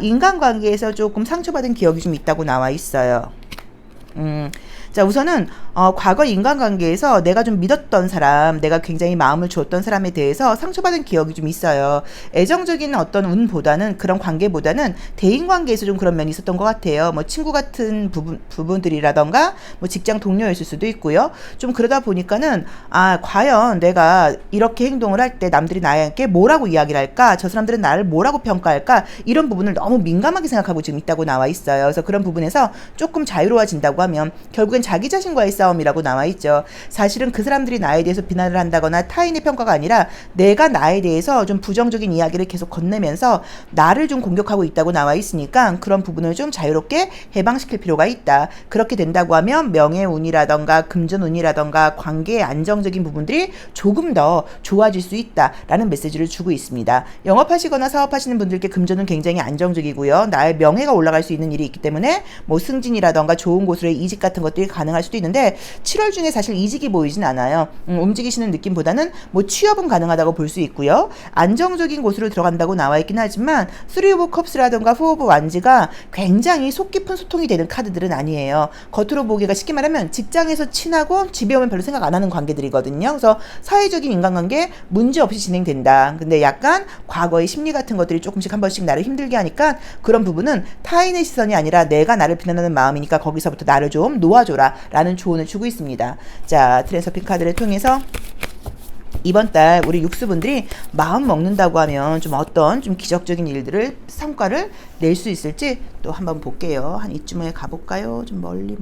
인간관계에서 조금 상처받은 기억이 좀 있다고 나와 있어요. 자, 우선은 과거 인간관계에서 내가 좀 믿었던 사람, 내가 굉장히 마음을 주었던 사람에 대해서 상처받은 기억이 좀 있어요. 애정적인 어떤 운보다는, 그런 관계보다는 대인관계에서 좀 그런 면이 있었던 것 같아요. 뭐 친구 같은 부분들이라던가 뭐 직장 동료였을 수도 있고요. 좀 그러다 보니까는 과연 내가 이렇게 행동을 할 때 남들이 나에게 뭐라고 이야기를 할까? 저 사람들은 나를 뭐라고 평가할까? 이런 부분을 너무 민감하게 생각하고 지금 있다고 나와 있어요. 그래서 그런 부분에서 조금 자유로워진다고 하면 결국엔 자기 자신과의 싸움이라고 나와 있죠. 사실은 그 사람들이 나에 대해서 비난을 한다거나 타인의 평가가 아니라 내가 나에 대해서 좀 부정적인 이야기를 계속 건네면서 나를 좀 공격하고 있다고 나와 있으니까 그런 부분을 좀 자유롭게 해방시킬 필요가 있다. 그렇게 된다고 하면 명예운이라던가 금전운이라던가 관계의 안정적인 부분들이 조금 더 좋아질 수 있다라는 메시지를 주고 있습니다. 영업하시거나 사업하시는 분들께 금전은 굉장히 안정적이고요. 나의 명예가 올라갈 수 있는 일이 있기 때문에 뭐 승진이라던가 좋은 곳으로의 이직 같은 것들이 가능할 수도 있는데 7월 중에 사실 이직이 보이진 않아요. 움직이시는 느낌보다는 뭐 취업은 가능하다고 볼 수 있고요. 안정적인 곳으로 들어간다고 나와 있긴 하지만 3 오브 컵스라던가 4 오브 완즈가 굉장히 속 깊은 소통이 되는 카드들은 아니에요. 겉으로 보기가 쉽게 말하면 직장에서 친하고 집에 오면 별로 생각 안 하는 관계들이거든요. 그래서 사회적인 인간관계 문제 없이 진행된다. 근데 약간 과거의 심리 같은 것들이 조금씩 한 번씩 나를 힘들게 하니까 그런 부분은 타인의 시선이 아니라 내가 나를 비난하는 마음이니까 거기서부터 나를 좀 놓아줘라 라는 조언을 주고 있습니다. 자, 트랜스서핑 카드를 통해서 이번 달 우리 육수분들이 마음 먹는다고 하면 좀 어떤 좀 기적적인 일들을 성과를 낼 수 있을지 또 한번 볼게요. 한 이쯤에 가볼까요? 좀 멀리.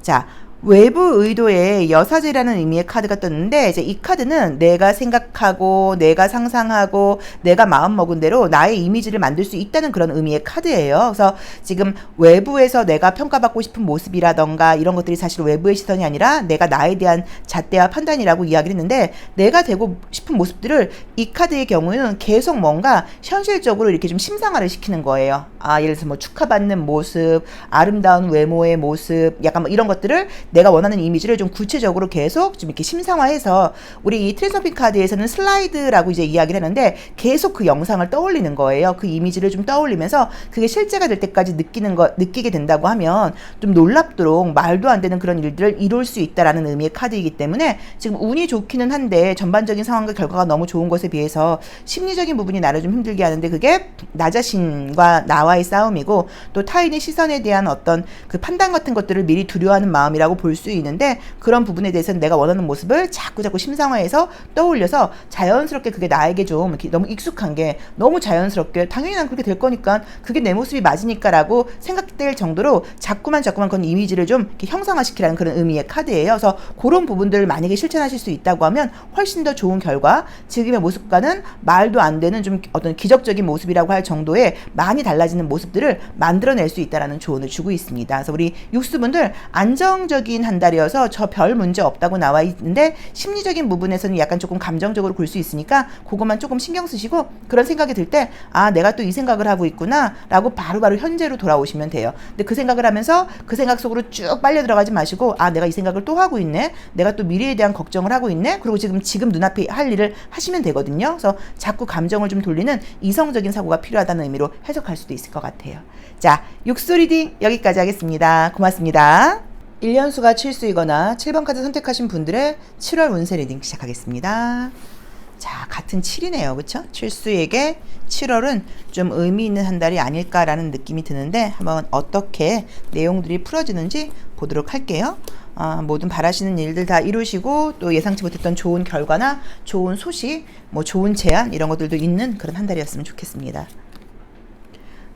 자, 외부 의도의 여사제라는 의미의 카드가 떴는데 이제 이 카드는 내가 생각하고 내가 상상하고 내가 마음먹은 대로 나의 이미지를 만들 수 있다는 그런 의미의 카드예요. 그래서 지금 외부에서 내가 평가받고 싶은 모습이라던가 이런 것들이 사실 외부의 시선이 아니라 내가 나에 대한 잣대와 판단이라고 이야기를 했는데 내가 되고 싶은 모습들을 이 카드의 경우에는 계속 뭔가 현실적으로 이렇게 좀 심상화를 시키는 거예요. 예를 들어서 뭐 축하받는 모습, 아름다운 외모의 모습, 약간 뭐 이런 것들을 내가 원하는 이미지를 좀 구체적으로 계속 좀 이렇게 심상화해서 우리 이 트랜스서핑 카드에서는 슬라이드라고 이제 이야기를 했는데 계속 그 영상을 떠올리는 거예요. 그 이미지를 좀 떠올리면서 그게 실제가 될 때까지 느끼게 된다고 하면 좀 놀랍도록 말도 안 되는 그런 일들을 이룰 수 있다라는 의미의 카드이기 때문에 지금 운이 좋기는 한데 전반적인 상황과 결과가 너무 좋은 것에 비해서 심리적인 부분이 나를 좀 힘들게 하는데 그게 나 자신과 나와의 싸움이고 또 타인의 시선에 대한 어떤 그 판단 같은 것들을 미리 두려워하는 마음이라고 볼 수 있는데 그런 부분에 대해서는 내가 원하는 모습을 자꾸 심상화해서 떠올려서 자연스럽게 그게 나에게 좀 이렇게 너무 익숙한 게 너무 자연스럽게 당연히 난 그렇게 될 거니까 그게 내 모습이 맞으니까 라고 생각될 정도로 자꾸만 그런 이미지를 좀 이렇게 형상화시키라는 그런 의미의 카드예요. 그래서 그런 부분들을 만약에 실천하실 수 있다고 하면 훨씬 더 좋은 결과 지금의 모습과는 말도 안 되는 좀 어떤 기적적인 모습이라고 할 정도의 많이 달라지는 모습들을 만들어낼 수 있다라는 조언을 주고 있습니다. 그래서 우리 육수분들 안정적인 한 달이어서 저 별 문제 없다고 나와 있는데 심리적인 부분에서는 약간 조금 감정적으로 볼 수 있으니까 그것만 조금 신경 쓰시고 그런 생각이 들 때 내가 또 이 생각을 하고 있구나 라고 바로바로 현재로 돌아오시면 돼요. 근데 그 생각을 하면서 그 생각 속으로 쭉 빨려 들어가지 마시고 내가 이 생각을 또 하고 있네, 내가 또 미래에 대한 걱정을 하고 있네, 그리고 지금 눈앞에 할 일을 하시면 되거든요. 그래서 자꾸 감정을 좀 돌리는 이성적인 사고가 필요하다는 의미로 해석할 수도 있을 것 같아요. 자, 육수 리딩 여기까지 하겠습니다. 고맙습니다. 1년수가 칠수이거나 7번 카드 선택하신 분들의 7월 운세 리딩 시작하겠습니다. 자, 같은 7이네요. 그쵸? 칠수에게 7월은 좀 의미 있는 한 달이 아닐까라는 느낌이 드는데 한번 어떻게 내용들이 풀어지는지 보도록 할게요. 모든 바라시는 일들 다 이루시고 또 예상치 못했던 좋은 결과나 좋은 소식, 뭐 좋은 제안 이런 것들도 있는 그런 한 달이었으면 좋겠습니다.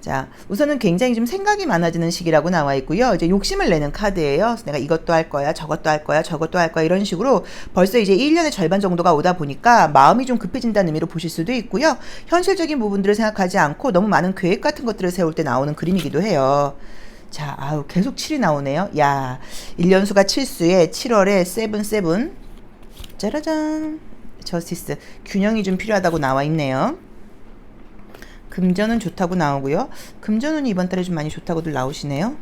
자, 우선은 굉장히 좀 생각이 많아지는 시기라고 나와 있고요. 이제 욕심을 내는 카드예요. 그래서 내가 이것도 할 거야, 저것도 할 거야, 저것도 할 거야 이런 식으로 벌써 이제 1년의 절반 정도가 오다 보니까 마음이 좀 급해진다는 의미로 보실 수도 있고요. 현실적인 부분들을 생각하지 않고 너무 많은 계획 같은 것들을 세울 때 나오는 그림이기도 해요. 자, 계속 7이 나오네요. 야, 1년수가 칠수에 7월에 7. 짜라잔. 저스티스. 균형이 좀 필요하다고 나와 있네요. 금전은 좋다고 나오고요. 금전운이 이번 달에 좀 많이 좋다고들 나오시네요.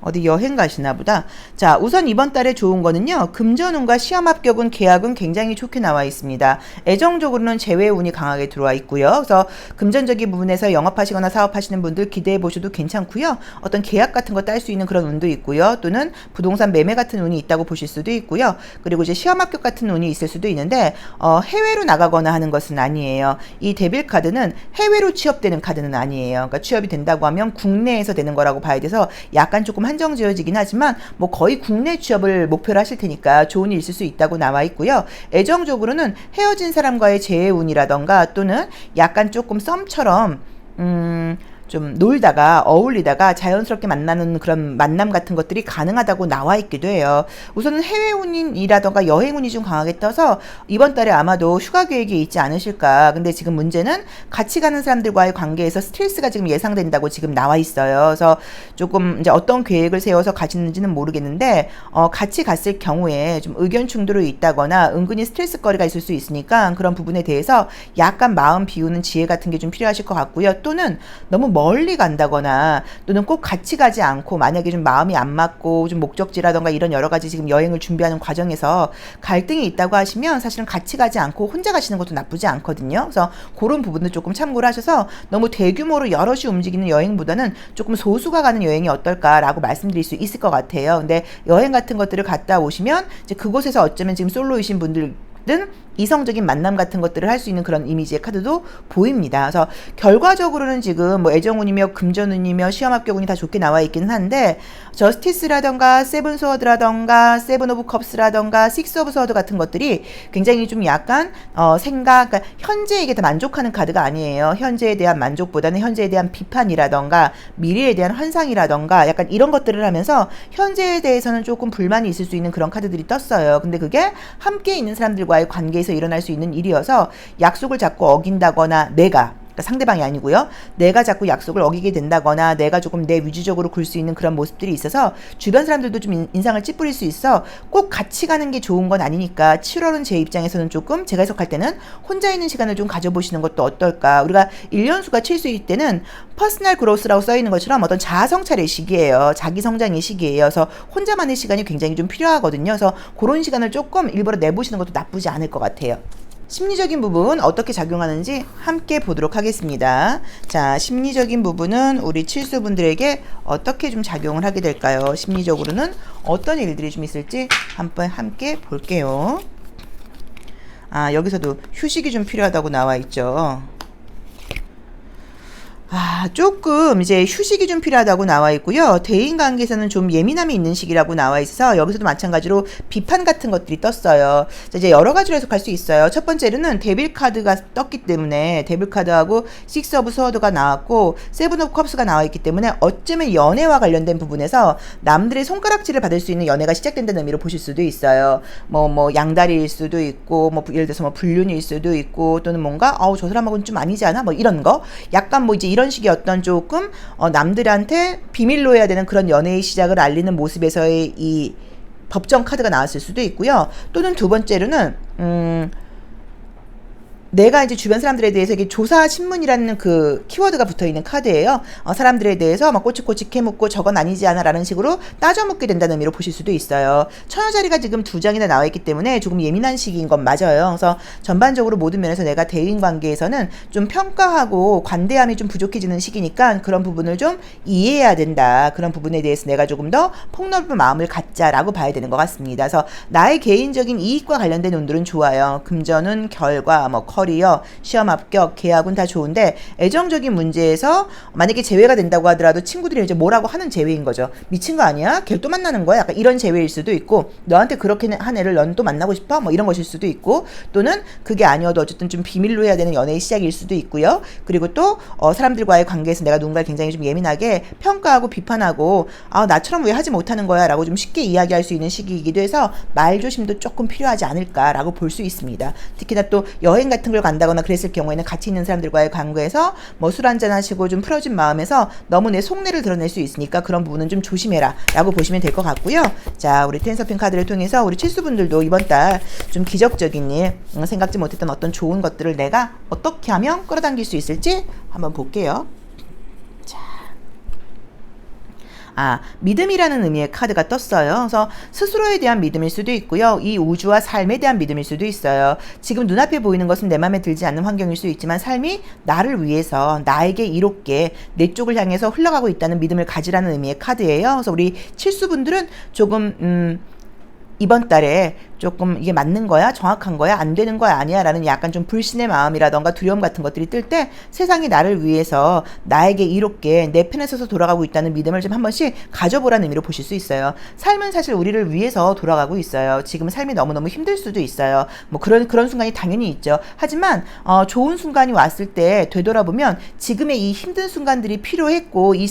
어디 여행 가시나 보다. 자, 우선 이번 달에 좋은 거는요. 금전운과 시험 합격운, 계약은 굉장히 좋게 나와 있습니다. 애정적으로는 재회운이 강하게 들어와 있고요. 그래서 금전적인 부분에서 영업하시거나 사업하시는 분들 기대해 보셔도 괜찮고요. 어떤 계약 같은 거 딸 수 있는 그런 운도 있고요. 또는 부동산 매매 같은 운이 있다고 보실 수도 있고요. 그리고 이제 시험 합격 같은 운이 있을 수도 있는데 해외로 나가거나 하는 것은 아니에요. 이 데빌 카드는 해외로 취업되는 카드는 아니에요. 그러니까 취업이 된다고 하면 국내에서 되는 거라고 봐야 돼서 약간 조금 한정 지어지긴 하지만 뭐 거의 국내 취업을 목표로 하실 테니까 좋은 일 있을 수 있다고 나와 있고요. 애정적으로는 헤어진 사람과의 재회운이라던가 또는 약간 조금 썸처럼 좀 놀다가 어울리다가 자연스럽게 만나는 그런 만남 같은 것들이 가능하다고 나와 있기도 해요. 우선은 해외운이라던가 여행운이 좀 강하게 떠서 이번 달에 아마도 휴가 계획이 있지 않으실까. 근데 지금 문제는 같이 가는 사람들과의 관계에서 스트레스가 지금 예상된다고 지금 나와 있어요. 그래서 조금 이제 어떤 계획을 세워서 가시는지는 모르겠는데 같이 갔을 경우에 좀 의견 충돌이 있다거나 은근히 스트레스거리가 있을 수 있으니까 그런 부분에 대해서 약간 마음 비우는 지혜 같은 게 좀 필요하실 것 같고요. 또는 너무 멀리 간다거나 또는 꼭 같이 가지 않고 만약에 좀 마음이 안 맞고 좀 목적지라던가 이런 여러 가지 지금 여행을 준비하는 과정에서 갈등이 있다고 하시면 사실은 같이 가지 않고 혼자 가시는 것도 나쁘지 않거든요. 그래서 그런 부분도 조금 참고를 하셔서 너무 대규모로 여럿이 움직이는 여행보다는 조금 소수가 가는 여행이 어떨까라고 말씀드릴 수 있을 것 같아요. 근데 여행 같은 것들을 갔다 오시면 이제 그곳에서 어쩌면 지금 솔로이신 분들 이성적인 만남 같은 것들을 할 수 있는 그런 이미지의 카드도 보입니다. 그래서 결과적으로는 지금 뭐 애정운이며 금전운이며 시험 합격운이 다 좋게 나와 있기는 한데 저스티스라던가 세븐 스워드라던가 세븐 오브 컵스라던가 식스 오브 스워드 같은 것들이 굉장히 좀 약간 생각, 그러니까 현재에 이게 다 만족하는 카드가 아니에요. 현재에 대한 만족보다는 현재에 대한 비판이라던가 미래에 대한 환상이라던가 약간 이런 것들을 하면서 현재에 대해서는 조금 불만이 있을 수 있는 그런 카드들이 떴어요. 근데 그게 함께 있는 사람들과의 관계에서 일어날 수 있는 일이어서 약속을 자꾸 어긴다거나 내가, 그러니까 상대방이 아니고요. 내가 자꾸 약속을 어기게 된다거나 내가 조금 내 위주적으로 굴 수 있는 그런 모습들이 있어서 주변 사람들도 좀 인상을 찌푸릴 수 있어. 꼭 같이 가는 게 좋은 건 아니니까 7월은 제 입장에서는 조금 제가 해석할 때는 혼자 있는 시간을 좀 가져보시는 것도 어떨까. 우리가 1년수가 7수일 때는 퍼스널 그로스라고 써있는 것처럼 어떤 자아 성찰의 시기예요. 자기 성장의 시기예요. 그래서 혼자만의 시간이 굉장히 좀 필요하거든요. 그래서 그런 시간을 조금 일부러 내보시는 것도 나쁘지 않을 것 같아요. 심리적인 부분 어떻게 작용하는지 함께 보도록 하겠습니다. 자, 심리적인 부분은 우리 칠수분들에게 어떻게 좀 작용을 하게 될까요? 심리적으로는 어떤 일들이 좀 있을지 한번 함께 볼게요. 아, 여기서도 휴식이 좀 필요하다고 나와 있죠. 조금 이제 휴식이 좀 필요하다고 나와 있고요. 대인관계에서는 좀 예민함이 있는 시기라고 나와 있어서 여기서도 마찬가지로 비판 같은 것들이 떴어요. 자, 이제 여러 가지로 해석할 수 있어요. 첫 번째로는 데빌 카드가 떴기 때문에 데빌 카드하고 식스 오브 스워드가 나왔고 세븐 오브 컵스가 나와 있기 때문에 어쩌면 연애와 관련된 부분에서 남들의 손가락질을 받을 수 있는 연애가 시작된다는 의미로 보실 수도 있어요. 뭐 양다리일 수도 있고 뭐 예를 들어서 뭐 불륜일 수도 있고 또는 뭔가 저 사람하고는 좀 아니지 않아? 뭐 이런 거. 약간 뭐 이제 이런 식의 어떤 조금 남들한테 비밀로 해야 되는 그런 연애의 시작을 알리는 모습에서의 이 법정 카드가 나왔을 수도 있고요. 또는 두 번째로는 내가 이제 주변 사람들에 대해서 이게 조사 신문이라는 그 키워드가 붙어 있는 카드예요. 사람들에 대해서 막 꼬치꼬치 캐묻고 저건 아니지 않아 라는 식으로 따져 묻게 된다는 의미로 보실 수도 있어요. 처녀자리가 지금 2장이나 나와 있기 때문에 조금 예민한 시기인 건 맞아요. 그래서 전반적으로 모든 면에서 내가 대인 관계에서는 좀 평가하고 관대함이 좀 부족해지는 시기니까 그런 부분을 좀 이해해야 된다. 그런 부분에 대해서 내가 조금 더 폭넓은 마음을 갖자라고 봐야 되는 것 같습니다. 그래서 나의 개인적인 이익과 관련된 운들은 좋아요. 금전은 결과, 뭐 커리어, 시험 합격, 계약은 다 좋은데 애정적인 문제에서 만약에 제외가 된다고 하더라도 친구들이 이제 뭐라고 하는 제외인 거죠. 미친 거 아니야? 걔를 또 만나는 거야? 약간 이런 제외일 수도 있고 너한테 그렇게 한 애를 넌 또 만나고 싶어? 뭐 이런 것일 수도 있고 또는 그게 아니어도 어쨌든 좀 비밀로 해야 되는 연애의 시작일 수도 있고요. 그리고 또 사람들과의 관계에서 내가 누군가를 굉장히 좀 예민하게 평가하고 비판하고 나처럼 왜 하지 못하는 거야? 라고 좀 쉽게 이야기할 수 있는 시기이기도 해서 말조심도 조금 필요하지 않을까라고 볼 수 있습니다. 특히나 또 여행 같은 걸 간다거나 그랬을 경우에는 같이 있는 사람들과의 관계에서 뭐 술 한잔 하시고 좀 풀어진 마음에서 너무 내 속내를 드러낼 수 있으니까 그런 부분은 좀 조심해라 라고 보시면 될 것 같고요. 자, 우리 텐서핑 카드를 통해서 우리 칠수분들도 이번 달 좀 기적적인 일, 생각지 못했던 어떤 좋은 것들을 내가 어떻게 하면 끌어당길 수 있을지 한번 볼게요. 믿음이라는 의미의 카드가 떴어요. 그래서 스스로에 대한 믿음일 수도 있고요. 이 우주와 삶에 대한 믿음일 수도 있어요. 지금 눈앞에 보이는 것은 내 마음에 들지 않는 환경일 수 있지만 삶이 나를 위해서 나에게 이롭게 내 쪽을 향해서 흘러가고 있다는 믿음을 가지라는 의미의 카드예요. 그래서 우리 칠수분들은 조금 이번 달에 조금 이게 맞는 거야? 정확한 거야? 안 되는 거야? 아니야? 라는 약간 좀 불신의 마음이라던가 두려움 같은 것들이 뜰 때 세상이 나를 위해서 나에게 이롭게 내 편에 서서 돌아가고 있다는 믿음을 좀 한 번씩 가져보라는 의미로 보실 수 있어요. 삶은 사실 우리를 위해서 돌아가고 있어요. 지금 삶이 너무너무 힘들 수도 있어요. 뭐 그런 순간이 당연히 있죠. 하지만 좋은 순간이 왔을 때 되돌아보면 지금의 이 힘든 순간들이 필요했고 이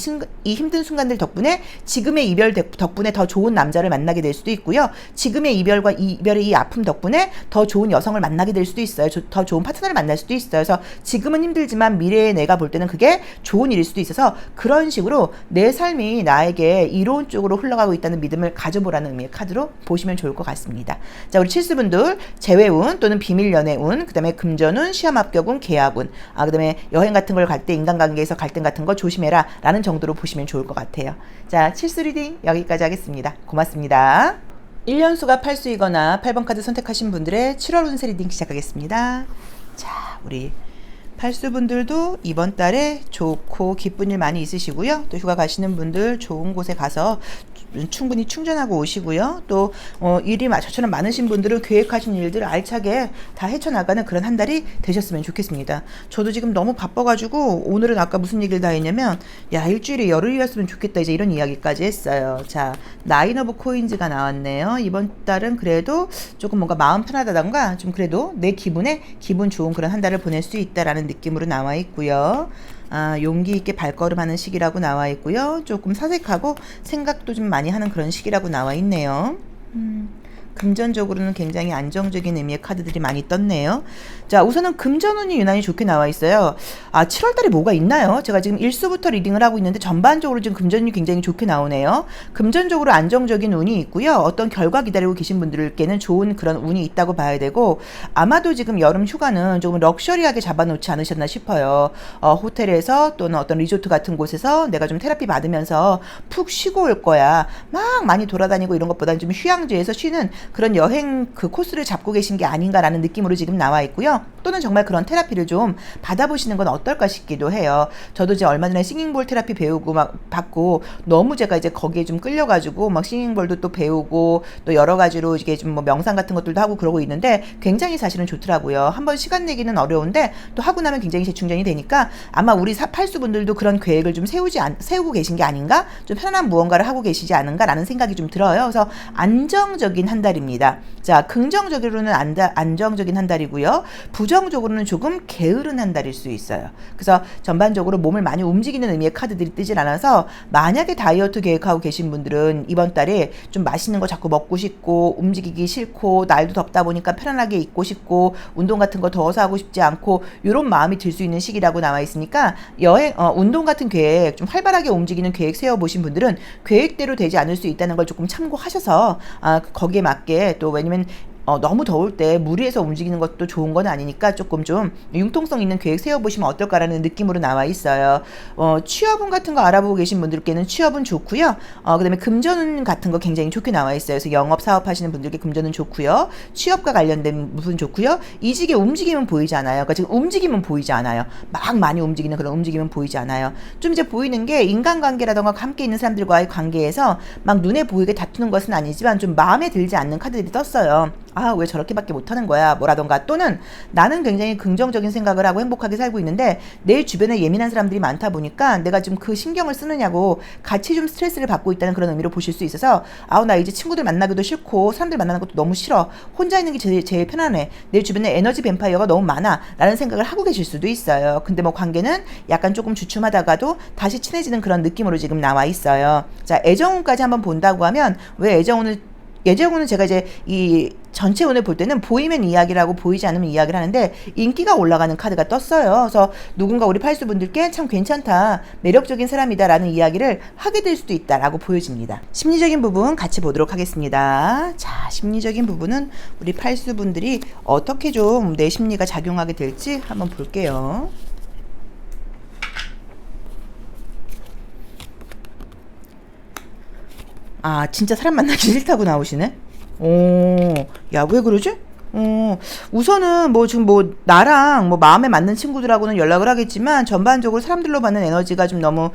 힘든 순간들 덕분에 지금의 이별 덕분에 더 좋은 남자를 만나게 될 수도 있고요. 지금의 이별과 이별의 이 아픔 덕분에 더 좋은 여성을 만나게 될 수도 있어요. 더 좋은 파트너를 만날 수도 있어요. 그래서 지금은 힘들지만 미래에 내가 볼 때는 그게 좋은 일일 수도 있어서 그런 식으로 내 삶이 나에게 이로운 쪽으로 흘러가고 있다는 믿음을 가져보라는 의미의 카드로 보시면 좋을 것 같습니다. 자, 우리 칠수분들 재회운 또는 비밀 연애운, 그 다음에 금전운, 시험 합격운, 계약운, 그 다음에 여행 같은 걸 갈 때 인간관계에서 갈등 같은 거 조심해라 라는 정도로 보시면 좋을 것 같아요. 자, 칠수 리딩 여기까지 하겠습니다. 고맙습니다. 1년수가 8수이거나 8번 카드 선택하신 분들의 7월 운세 리딩 시작하겠습니다. 자, 우리 8수분들도 이번 달에 좋고 기쁜 일 많이 있으시고요. 또 휴가 가시는 분들 좋은 곳에 가서 충분히 충전하고 오시고요. 또 일이 저처럼 많으신 분들은 계획하신 일들 알차게 다 헤쳐나가는 그런 한 달이 되셨으면 좋겠습니다. 저도 지금 너무 바빠가지고 오늘은 아까 무슨 얘기를 다 했냐면 야 일주일에 열흘이었으면 좋겠다 이제 이런 이야기까지 했어요. 자, 나인 오브 코인즈가 나왔네요. 이번 달은 그래도 조금 뭔가 마음 편하다던가 좀 그래도 내 기분에 기분 좋은 그런 한 달을 보낼 수 있다라는 느낌으로 나와 있고요. 용기 있게 발걸음하는 시기라고 나와 있고요. 조금 사색하고 생각도 좀 많이 하는 그런 시기라고 나와 있네요. 금전적으로는 굉장히 안정적인 의미의 카드들이 많이 떴네요. 자, 우선은 금전운이 유난히 좋게 나와 있어요. 7월달에 뭐가 있나요? 제가 지금 일수부터 리딩을 하고 있는데 전반적으로 지금 금전운이 굉장히 좋게 나오네요. 금전적으로 안정적인 운이 있고요. 어떤 결과 기다리고 계신 분들께는 좋은 그런 운이 있다고 봐야 되고 아마도 지금 여름 휴가는 조금 럭셔리하게 잡아놓지 않으셨나 싶어요. 호텔에서 또는 어떤 리조트 같은 곳에서 내가 좀 테라피 받으면서 푹 쉬고 올 거야. 막 많이 돌아다니고 이런 것보다는 좀 휴양지에서 쉬는 그런 여행 그 코스를 잡고 계신 게 아닌가라는 느낌으로 지금 나와 있고요. 또는 정말 그런 테라피를 좀 받아보시는 건 어떨까 싶기도 해요. 저도 이제 얼마 전에 싱잉볼 테라피 배우고 막 받고 너무 제가 이제 거기에 좀 끌려가지고 막 싱잉볼도 또 배우고 또 여러 가지로 이게 좀 뭐 명상 같은 것들도 하고 그러고 있는데 굉장히 사실은 좋더라고요. 한번 시간 내기는 어려운데 또 하고 나면 굉장히 재충전이 되니까 아마 우리 팔수분들도 그런 계획을 좀 세우고 계신 게 아닌가? 좀 편안한 무언가를 하고 계시지 않은가라는 생각이 좀 들어요. 그래서 안정적인 한 달입니다. 자, 긍정적으로는 안정적인 한 달이고요. 부정적으로는 조금 게으른 한 달일 수 있어요. 그래서 전반적으로 몸을 많이 움직이는 의미의 카드들이 뜨질 않아서 만약에 다이어트 계획하고 계신 분들은 이번 달에 좀 맛있는 거 자꾸 먹고 싶고 움직이기 싫고 날도 덥다 보니까 편안하게 입고 싶고 운동 같은 거 더워서 하고 싶지 않고 이런 마음이 들 수 있는 시기라고 나와 있으니까 운동 같은 계획 좀 활발하게 움직이는 계획 세워보신 분들은 계획대로 되지 않을 수 있다는 걸 조금 참고하셔서 거기에 맞게 또 왜냐면 너무 더울 때 무리해서 움직이는 것도 좋은 건 아니니까 조금 좀 융통성 있는 계획 세워보시면 어떨까라는 느낌으로 나와 있어요. 취업운 같은 거 알아보고 계신 분들께는 취업은 좋고요. 그 다음에 금전운 같은 거 굉장히 좋게 나와 있어요. 그래서 영업 사업 하시는 분들께 금전은 좋고요. 취업과 관련된 부분 좋고요. 이직의 움직임은 보이지 않아요. 그러니까 지금 움직임은 보이지 않아요. 막 많이 움직이는 그런 움직임은 보이지 않아요. 좀 이제 보이는 게 인간관계라던가 함께 있는 사람들과의 관계에서 막 눈에 보이게 다투는 것은 아니지만 좀 마음에 들지 않는 카드들이 떴어요. 왜 저렇게밖에 못하는 거야 뭐라던가 또는 나는 굉장히 긍정적인 생각을 하고 행복하게 살고 있는데 내 주변에 예민한 사람들이 많다 보니까 내가 좀 그 신경을 쓰느냐고 같이 좀 스트레스를 받고 있다는 그런 의미로 보실 수 있어서 나 이제 친구들 만나기도 싫고 사람들 만나는 것도 너무 싫어 혼자 있는 게 제일 편안해 내 주변에 에너지 뱀파이어가 너무 많아 라는 생각을 하고 계실 수도 있어요. 근데 뭐 관계는 약간 조금 주춤하다가도 다시 친해지는 그런 느낌으로 지금 나와 있어요. 자, 애정운까지 한번 본다고 하면 왜 예정운은 제가 이제 이 전체 운을 볼 때는 보이면 이야기라고 보이지 않으면 이야기를 하는데 인기가 올라가는 카드가 떴어요. 그래서 누군가 우리 팔수분들께 참 괜찮다, 매력적인 사람이다라는 이야기를 하게 될 수도 있다라고 보여집니다. 심리적인 부분 같이 보도록 하겠습니다. 자, 심리적인 부분은 우리 팔수분들이 어떻게 좀 내 심리가 작용하게 될지 한번 볼게요. 진짜 사람 만나기 싫다고 나오시네? 야, 왜 그러지? 우선은 지금 나랑 마음에 맞는 친구들하고는 연락을 하겠지만 전반적으로 사람들로 받는 에너지가 좀 너무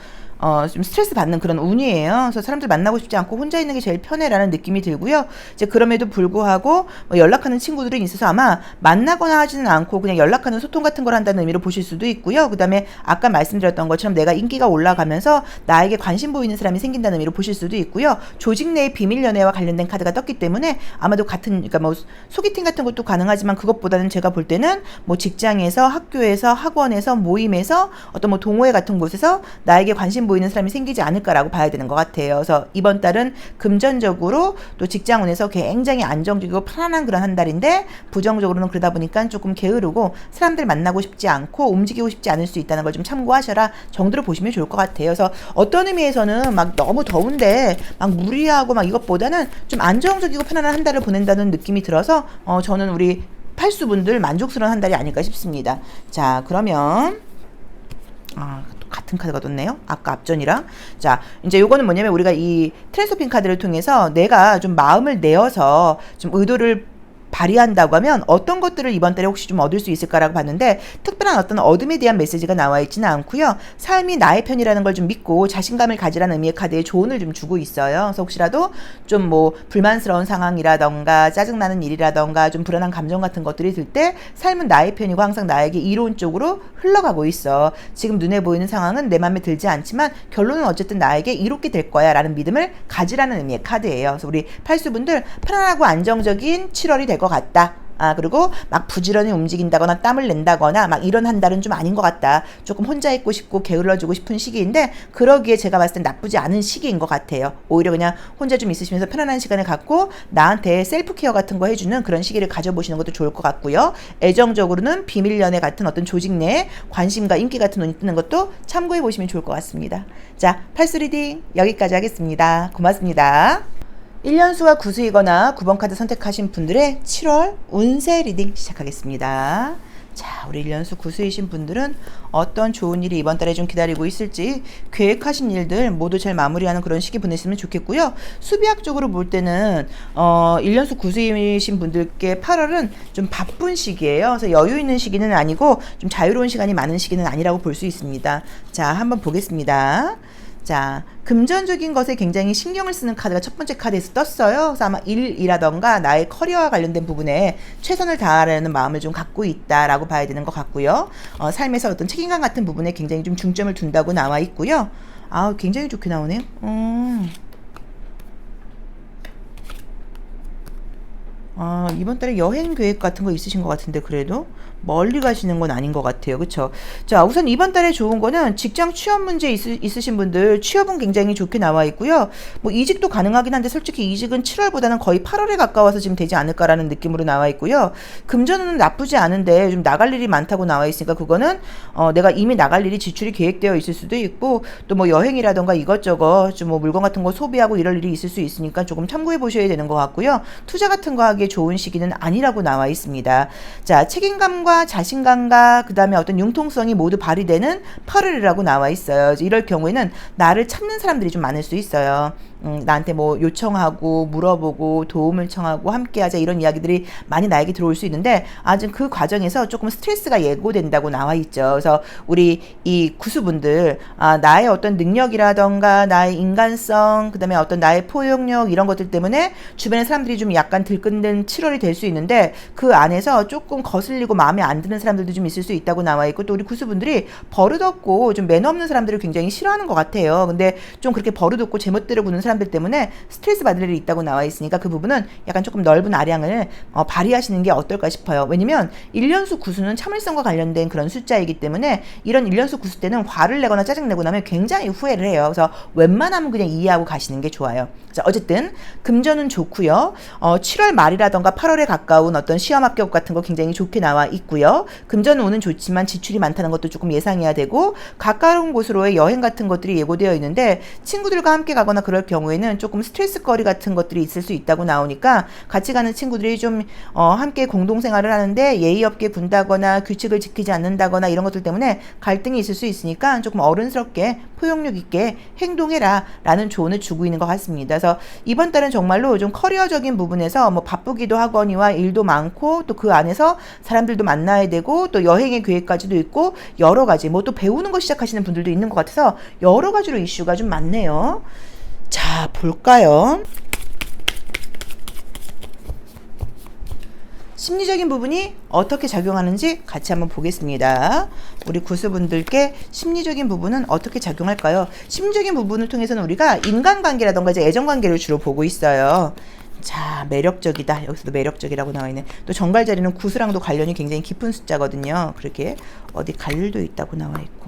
좀 스트레스 받는 그런 운이에요. 그래서 사람들 만나고 싶지 않고 혼자 있는 게 제일 편해라는 느낌이 들고요. 이제 그럼에도 불구하고 연락하는 친구들은 있어서 아마 만나거나 하지는 않고 그냥 연락하는 소통 같은 걸 한다는 의미로 보실 수도 있고요. 그 다음에 아까 말씀드렸던 것처럼 내가 인기가 올라가면서 나에게 관심 보이는 사람이 생긴다는 의미로 보실 수도 있고요. 조직 내의 비밀 연애와 관련된 카드가 떴기 때문에 아마도 그러니까 소개팅 같은 것도 가능하지만 그것보다는 제가 볼 때는 직장에서, 학교에서, 학원에서, 모임에서 어떤 동호회 같은 곳에서 나에게 관심 보이는 사람이 생기지 않을까라고 봐야 되는 것 같아요. 그래서 이번 달은 금전적으로 또 직장운에서 굉장히 안정적이고 편안한 그런 한 달인데 부정적으로는 그러다 보니까 조금 게으르고 사람들 만나고 싶지 않고 움직이고 싶지 않을 수 있다는 걸 좀 참고하셔라 정도로 보시면 좋을 것 같아요. 그래서 어떤 의미에서는 막 너무 더운데 막 무리하고 막 이것보다는 좀 안정적이고 편안한 한 달을 보낸다는 느낌이 들어서 저는 우리 팔수분들 만족스러운 한 달이 아닐까 싶습니다. 자, 그러면 같은 카드가 떴네요. 아까 앞전이랑. 자, 이제 요거는 뭐냐면 우리가 이 트랜스포핑 카드를 통해서 내가 좀 마음을 내어서 좀 의도를 발휘한다고 하면 어떤 것들을 이번 달에 혹시 좀 얻을 수 있을까라고 봤는데 특별한 어떤 얻음에 대한 메시지가 나와 있지는 않고요. 삶이 나의 편이라는 걸 좀 믿고 자신감을 가지라는 의미의 카드에 조언을 좀 주고 있어요. 그래서 혹시라도 좀 뭐 불만스러운 상황이라던가 짜증나는 일이라던가 좀 불안한 감정 같은 것들이 들 때 삶은 나의 편이고 항상 나에게 이로운 쪽으로 흘러가고 있어. 지금 눈에 보이는 상황은 내 맘에 들지 않지만 결론은 어쨌든 나에게 이롭게 될 거야 라는 믿음을 가지라는 의미의 카드예요. 그래서 우리 팔수분들 편안하고 안정적인 7월이 될 것 같다. 그리고 막 부지런히 움직인다거나 땀을 낸다거나 막 이런 한 달은 좀 아닌 것 같다. 조금 혼자 있고 싶고 게을러지고 싶은 시기인데 그러기에 제가 봤을 땐 나쁘지 않은 시기인 것 같아요. 오히려 그냥 혼자 좀 있으시면서 편안한 시간을 갖고 나한테 셀프 케어 같은 거 해주는 그런 시기를 가져보시는 것도 좋을 것 같고요. 애정적으로는 비밀 연애 같은 어떤 조직 내에 관심과 인기 같은 눈이 뜨는 것도 참고해 보시면 좋을 것 같습니다. 자, 팔수 리딩 여기까지 하겠습니다. 고맙습니다. 1년수와 구수이거나 9번 카드 선택하신 분들의 7월 운세 리딩 시작하겠습니다. 자, 우리 1년수 구수이신 분들은 어떤 좋은 일이 이번 달에 좀 기다리고 있을지 계획하신 일들 모두 잘 마무리하는 그런 시기 보내시면 좋겠고요. 수비학적으로 볼 때는 1년수 구수이신 분들께 8월은 좀 바쁜 시기예요. 그래서 여유 있는 시기는 아니고 좀 자유로운 시간이 많은 시기는 아니라고 볼 수 있습니다. 자, 한번 보겠습니다. 자, 금전적인 것에 굉장히 신경을 쓰는 카드가 첫 번째 카드에서 떴어요. 그래서 아마 일이라던가 나의 커리어와 관련된 부분에 최선을 다하려는 마음을 좀 갖고 있다라고 봐야 되는 것 같고요. 삶에서 어떤 책임감 같은 부분에 굉장히 좀 중점을 둔다고 나와 있고요. 굉장히 좋게 나오네요. 이번 달에 여행 계획 같은 거 있으신 것 같은데 그래도 멀리 가시는 건 아닌 것 같아요. 그쵸? 자, 우선 이번 달에 좋은 거는 직장 취업 문제 있으신 분들 취업은 굉장히 좋게 나와 있고요. 뭐 이직도 가능하긴 한데 솔직히 이직은 7월보다는 거의 8월에 가까워서 지금 되지 않을까라는 느낌으로 나와 있고요. 금전은 나쁘지 않은데 좀 나갈 일이 많다고 나와 있으니까 그거는 내가 이미 나갈 일이 지출이 계획되어 있을 수도 있고 또 뭐 여행이라던가 이것저것 좀 뭐 물건 같은 거 소비하고 이럴 일이 있을 수 있으니까 조금 참고해 보셔야 되는 것 같고요. 투자 같은 거 하기에 좋은 시기는 아니라고 나와 있습니다. 자, 책임감과 자신감과 그 다음에 어떤 융통성이 모두 발휘되는 8월이라고 나와 있어요. 이럴 경우에는 나를 찾는 사람들이 좀 많을 수 있어요. 나한테 뭐 요청하고 물어보고 도움을 청하고 함께하자 이런 이야기들이 많이 나에게 들어올 수 있는데 아직 그 과정에서 조금 스트레스가 예고된다고 나와 있죠. 그래서 우리 이 구수분들 나의 어떤 능력이라던가 나의 인간성 그 다음에 어떤 나의 포용력 이런 것들 때문에 주변의 사람들이 좀 약간 들끓는 7월이 될 수 있는데 그 안에서 조금 거슬리고 마음에 안 드는 사람들도 좀 있을 수 있다고 나와 있고 또 우리 구수분들이 버릇없고 좀 매너 없는 사람들을 굉장히 싫어하는 것 같아요. 근데 좀 그렇게 버릇없고 제멋대로 구는 사람들 때문에 스트레스 받을 일이 있다고 나와 있으니까 그 부분은 약간 조금 넓은 아량을 발휘하시는 게 어떨까 싶어요. 왜냐면 1년수 구수는 참을성과 관련된 그런 숫자이기 때문에 이런 1년수 구수 때는 화를 내거나 짜증내고 나면 굉장히 후회를 해요. 그래서 웬만하면 그냥 이해하고 가시는 게 좋아요. 자, 어쨌든 금전은 좋고요. 7월 말이라던가 8월에 가까운 어떤 시험 합격 같은 거 굉장히 좋게 나와 있고요. 금전 운은 좋지만 지출이 많다는 것도 조금 예상해야 되고 가까운 곳으로의 여행 같은 것들이 예고되어 있는데 친구들과 함께 가거나 그럴 경우에는 조금 스트레스거리 같은 것들이 있을 수 있다고 나오니까 같이 가는 친구들이 좀 함께 공동생활을 하는데 예의 없게 군다거나 규칙을 지키지 않는다거나 이런 것들 때문에 갈등이 있을 수 있으니까 조금 어른스럽게 포용력 있게 행동해라 라는 조언을 주고 있는 것 같습니다. 그래서 이번 달은 정말로 좀 커리어적인 부분에서 뭐 바쁘기도 하거니와 일도 많고 또 그 안에서 사람들도 만나야 되고 또 여행의 계획까지도 있고 여러 가지 뭐 또 배우는 거 시작하시는 분들도 있는 것 같아서 여러 가지로 이슈가 좀 많네요. 자, 볼까요? 심리적인 부분이 어떻게 작용하는지 같이 한번 보겠습니다. 우리 구수분들께 심리적인 부분은 어떻게 작용할까요? 심리적인 부분을 통해서는 우리가 인간관계라던가 이제 애정관계를 주로 보고 있어요. 자, 매력적이다. 여기서도 매력적이라고 나와 있네. 또 정갈자리는 구수랑도 관련이 굉장히 깊은 숫자거든요. 그렇게 어디 갈 일도 있다고 나와 있고.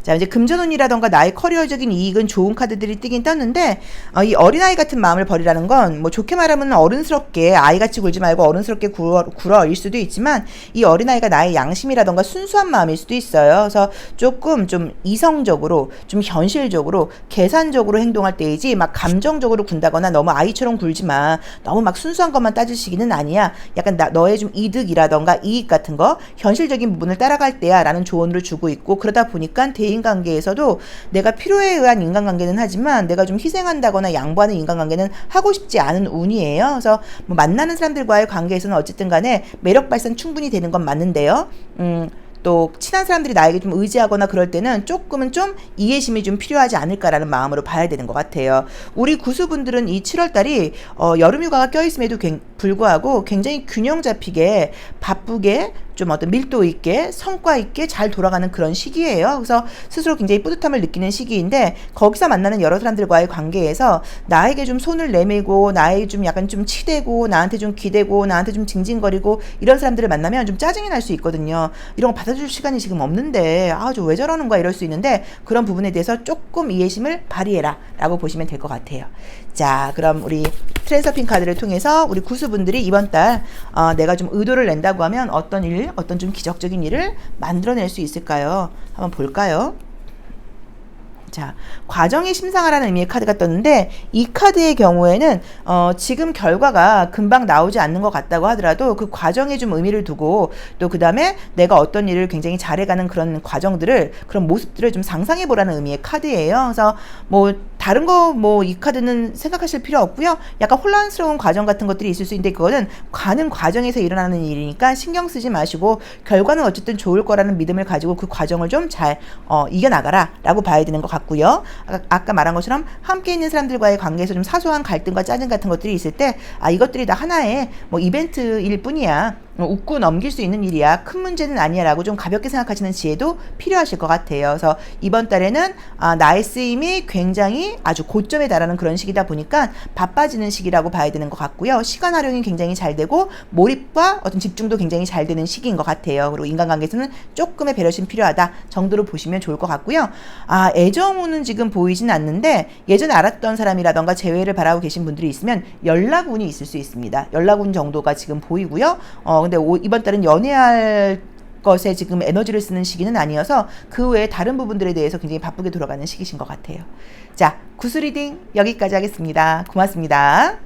자, 이제 금전운이라던가 나의 커리어적인 이익은 좋은 카드들이 뜨긴 떴는데 이 어린아이 같은 마음을 버리라는 건 뭐 좋게 말하면 어른스럽게 아이같이 굴지 말고 어른스럽게 굴어일 수도 있지만 이 어린아이가 나의 양심이라던가 순수한 마음일 수도 있어요. 그래서 조금 좀 이성적으로 좀 현실적으로 계산적으로 행동할 때이지 막 감정적으로 군다거나 너무 아이처럼 굴지 마. 너무 막 순수한 것만 따질 시기는 아니야. 약간 너의 좀 이득이라던가 이익 같은 거 현실적인 부분을 따라갈 때 때야 라는 조언을 주고 있고, 그러다 보니까 대인관계에서도 내가 필요에 의한 인간관계는 하지만 내가 좀 희생한다거나 양보하는 인간관계는 하고 싶지 않은 운이에요. 그래서 뭐 만나는 사람들과의 관계에서는 어쨌든 간에 매력 발산 충분히 되는 건 맞는데요. 또 친한 사람들이 나에게 좀 의지하거나 그럴 때는 조금은 좀 이해심이 좀 필요하지 않을까라는 마음으로 봐야 되는 것 같아요. 우리 구수분들은 이 7월달이 여름휴가가 껴있음에도 불구하고 굉장히 균형 잡히게 바쁘게 좀 어떤 밀도 있게 성과 있게 잘 돌아가는 그런 시기예요. 그래서 스스로 굉장히 뿌듯함을 느끼는 시기인데, 거기서 만나는 여러 사람들과의 관계에서 나에게 좀 손을 내밀고 나에게 좀 약간 좀 치대고 나한테 좀 기대고 나한테 좀 징징거리고 이런 사람들을 만나면 좀 짜증이 날 수 있거든요. 이런 거 받아줄 시간이 지금 없는데 저 왜 저러는 거야 이럴 수 있는데, 그런 부분에 대해서 조금 이해심을 발휘해라 라고 보시면 될 것 같아요. 자, 그럼 우리 트랜서핑 카드를 통해서 우리 구수분들이 이번 달 내가 좀 의도를 낸다고 하면 어떤 일, 어떤 좀 기적적인 일을 만들어낼 수 있을까요? 한번 볼까요? 자, 과정에 심상하라는 의미의 카드가 떴는데, 이 카드의 경우에는 지금 결과가 금방 나오지 않는 것 같다고 하더라도 그 과정에 좀 의미를 두고, 또 그 다음에 내가 어떤 일을 굉장히 잘해가는 그런 과정들을, 그런 모습들을 좀 상상해 보라는 의미의 카드예요. 그래서 뭐 다른 거 뭐 이 카드는 생각하실 필요 없고요. 약간 혼란스러운 과정 같은 것들이 있을 수 있는데, 그거는 가는 과정에서 일어나는 일이니까 신경 쓰지 마시고 결과는 어쨌든 좋을 거라는 믿음을 가지고 그 과정을 좀 잘 이겨나가라 라고 봐야 되는 것 같고요. 아까 말한 것처럼 함께 있는 사람들과의 관계에서 좀 사소한 갈등과 짜증 같은 것들이 있을 때 이것들이 다 하나의 뭐 이벤트일 뿐이야, 웃고 넘길 수 있는 일이야, 큰 문제는 아니야 라고 좀 가볍게 생각하시는 지혜도 필요하실 것 같아요. 그래서 이번 달에는 나의 쓰임이 굉장히 아주 고점에 달하는 그런 시기다 보니까 바빠지는 시기라고 봐야 되는 것 같고요. 시간 활용이 굉장히 잘 되고 몰입과 어떤 집중도 굉장히 잘 되는 시기인 것 같아요. 그리고 인간관계에서는 조금의 배려심 필요하다 정도로 보시면 좋을 것 같고요. 애정운은 지금 보이진 않는데, 예전에 알았던 사람이라던가 재회를 바라고 계신 분들이 있으면 연락운이 있을 수 있습니다. 연락운 정도가 지금 보이고요. 근데 이번 달은 연애할 것에 지금 에너지를 쓰는 시기는 아니어서 그 외에 다른 부분들에 대해서 굉장히 바쁘게 돌아가는 시기신 것 같아요. 자, 구슬리딩 여기까지 하겠습니다. 고맙습니다.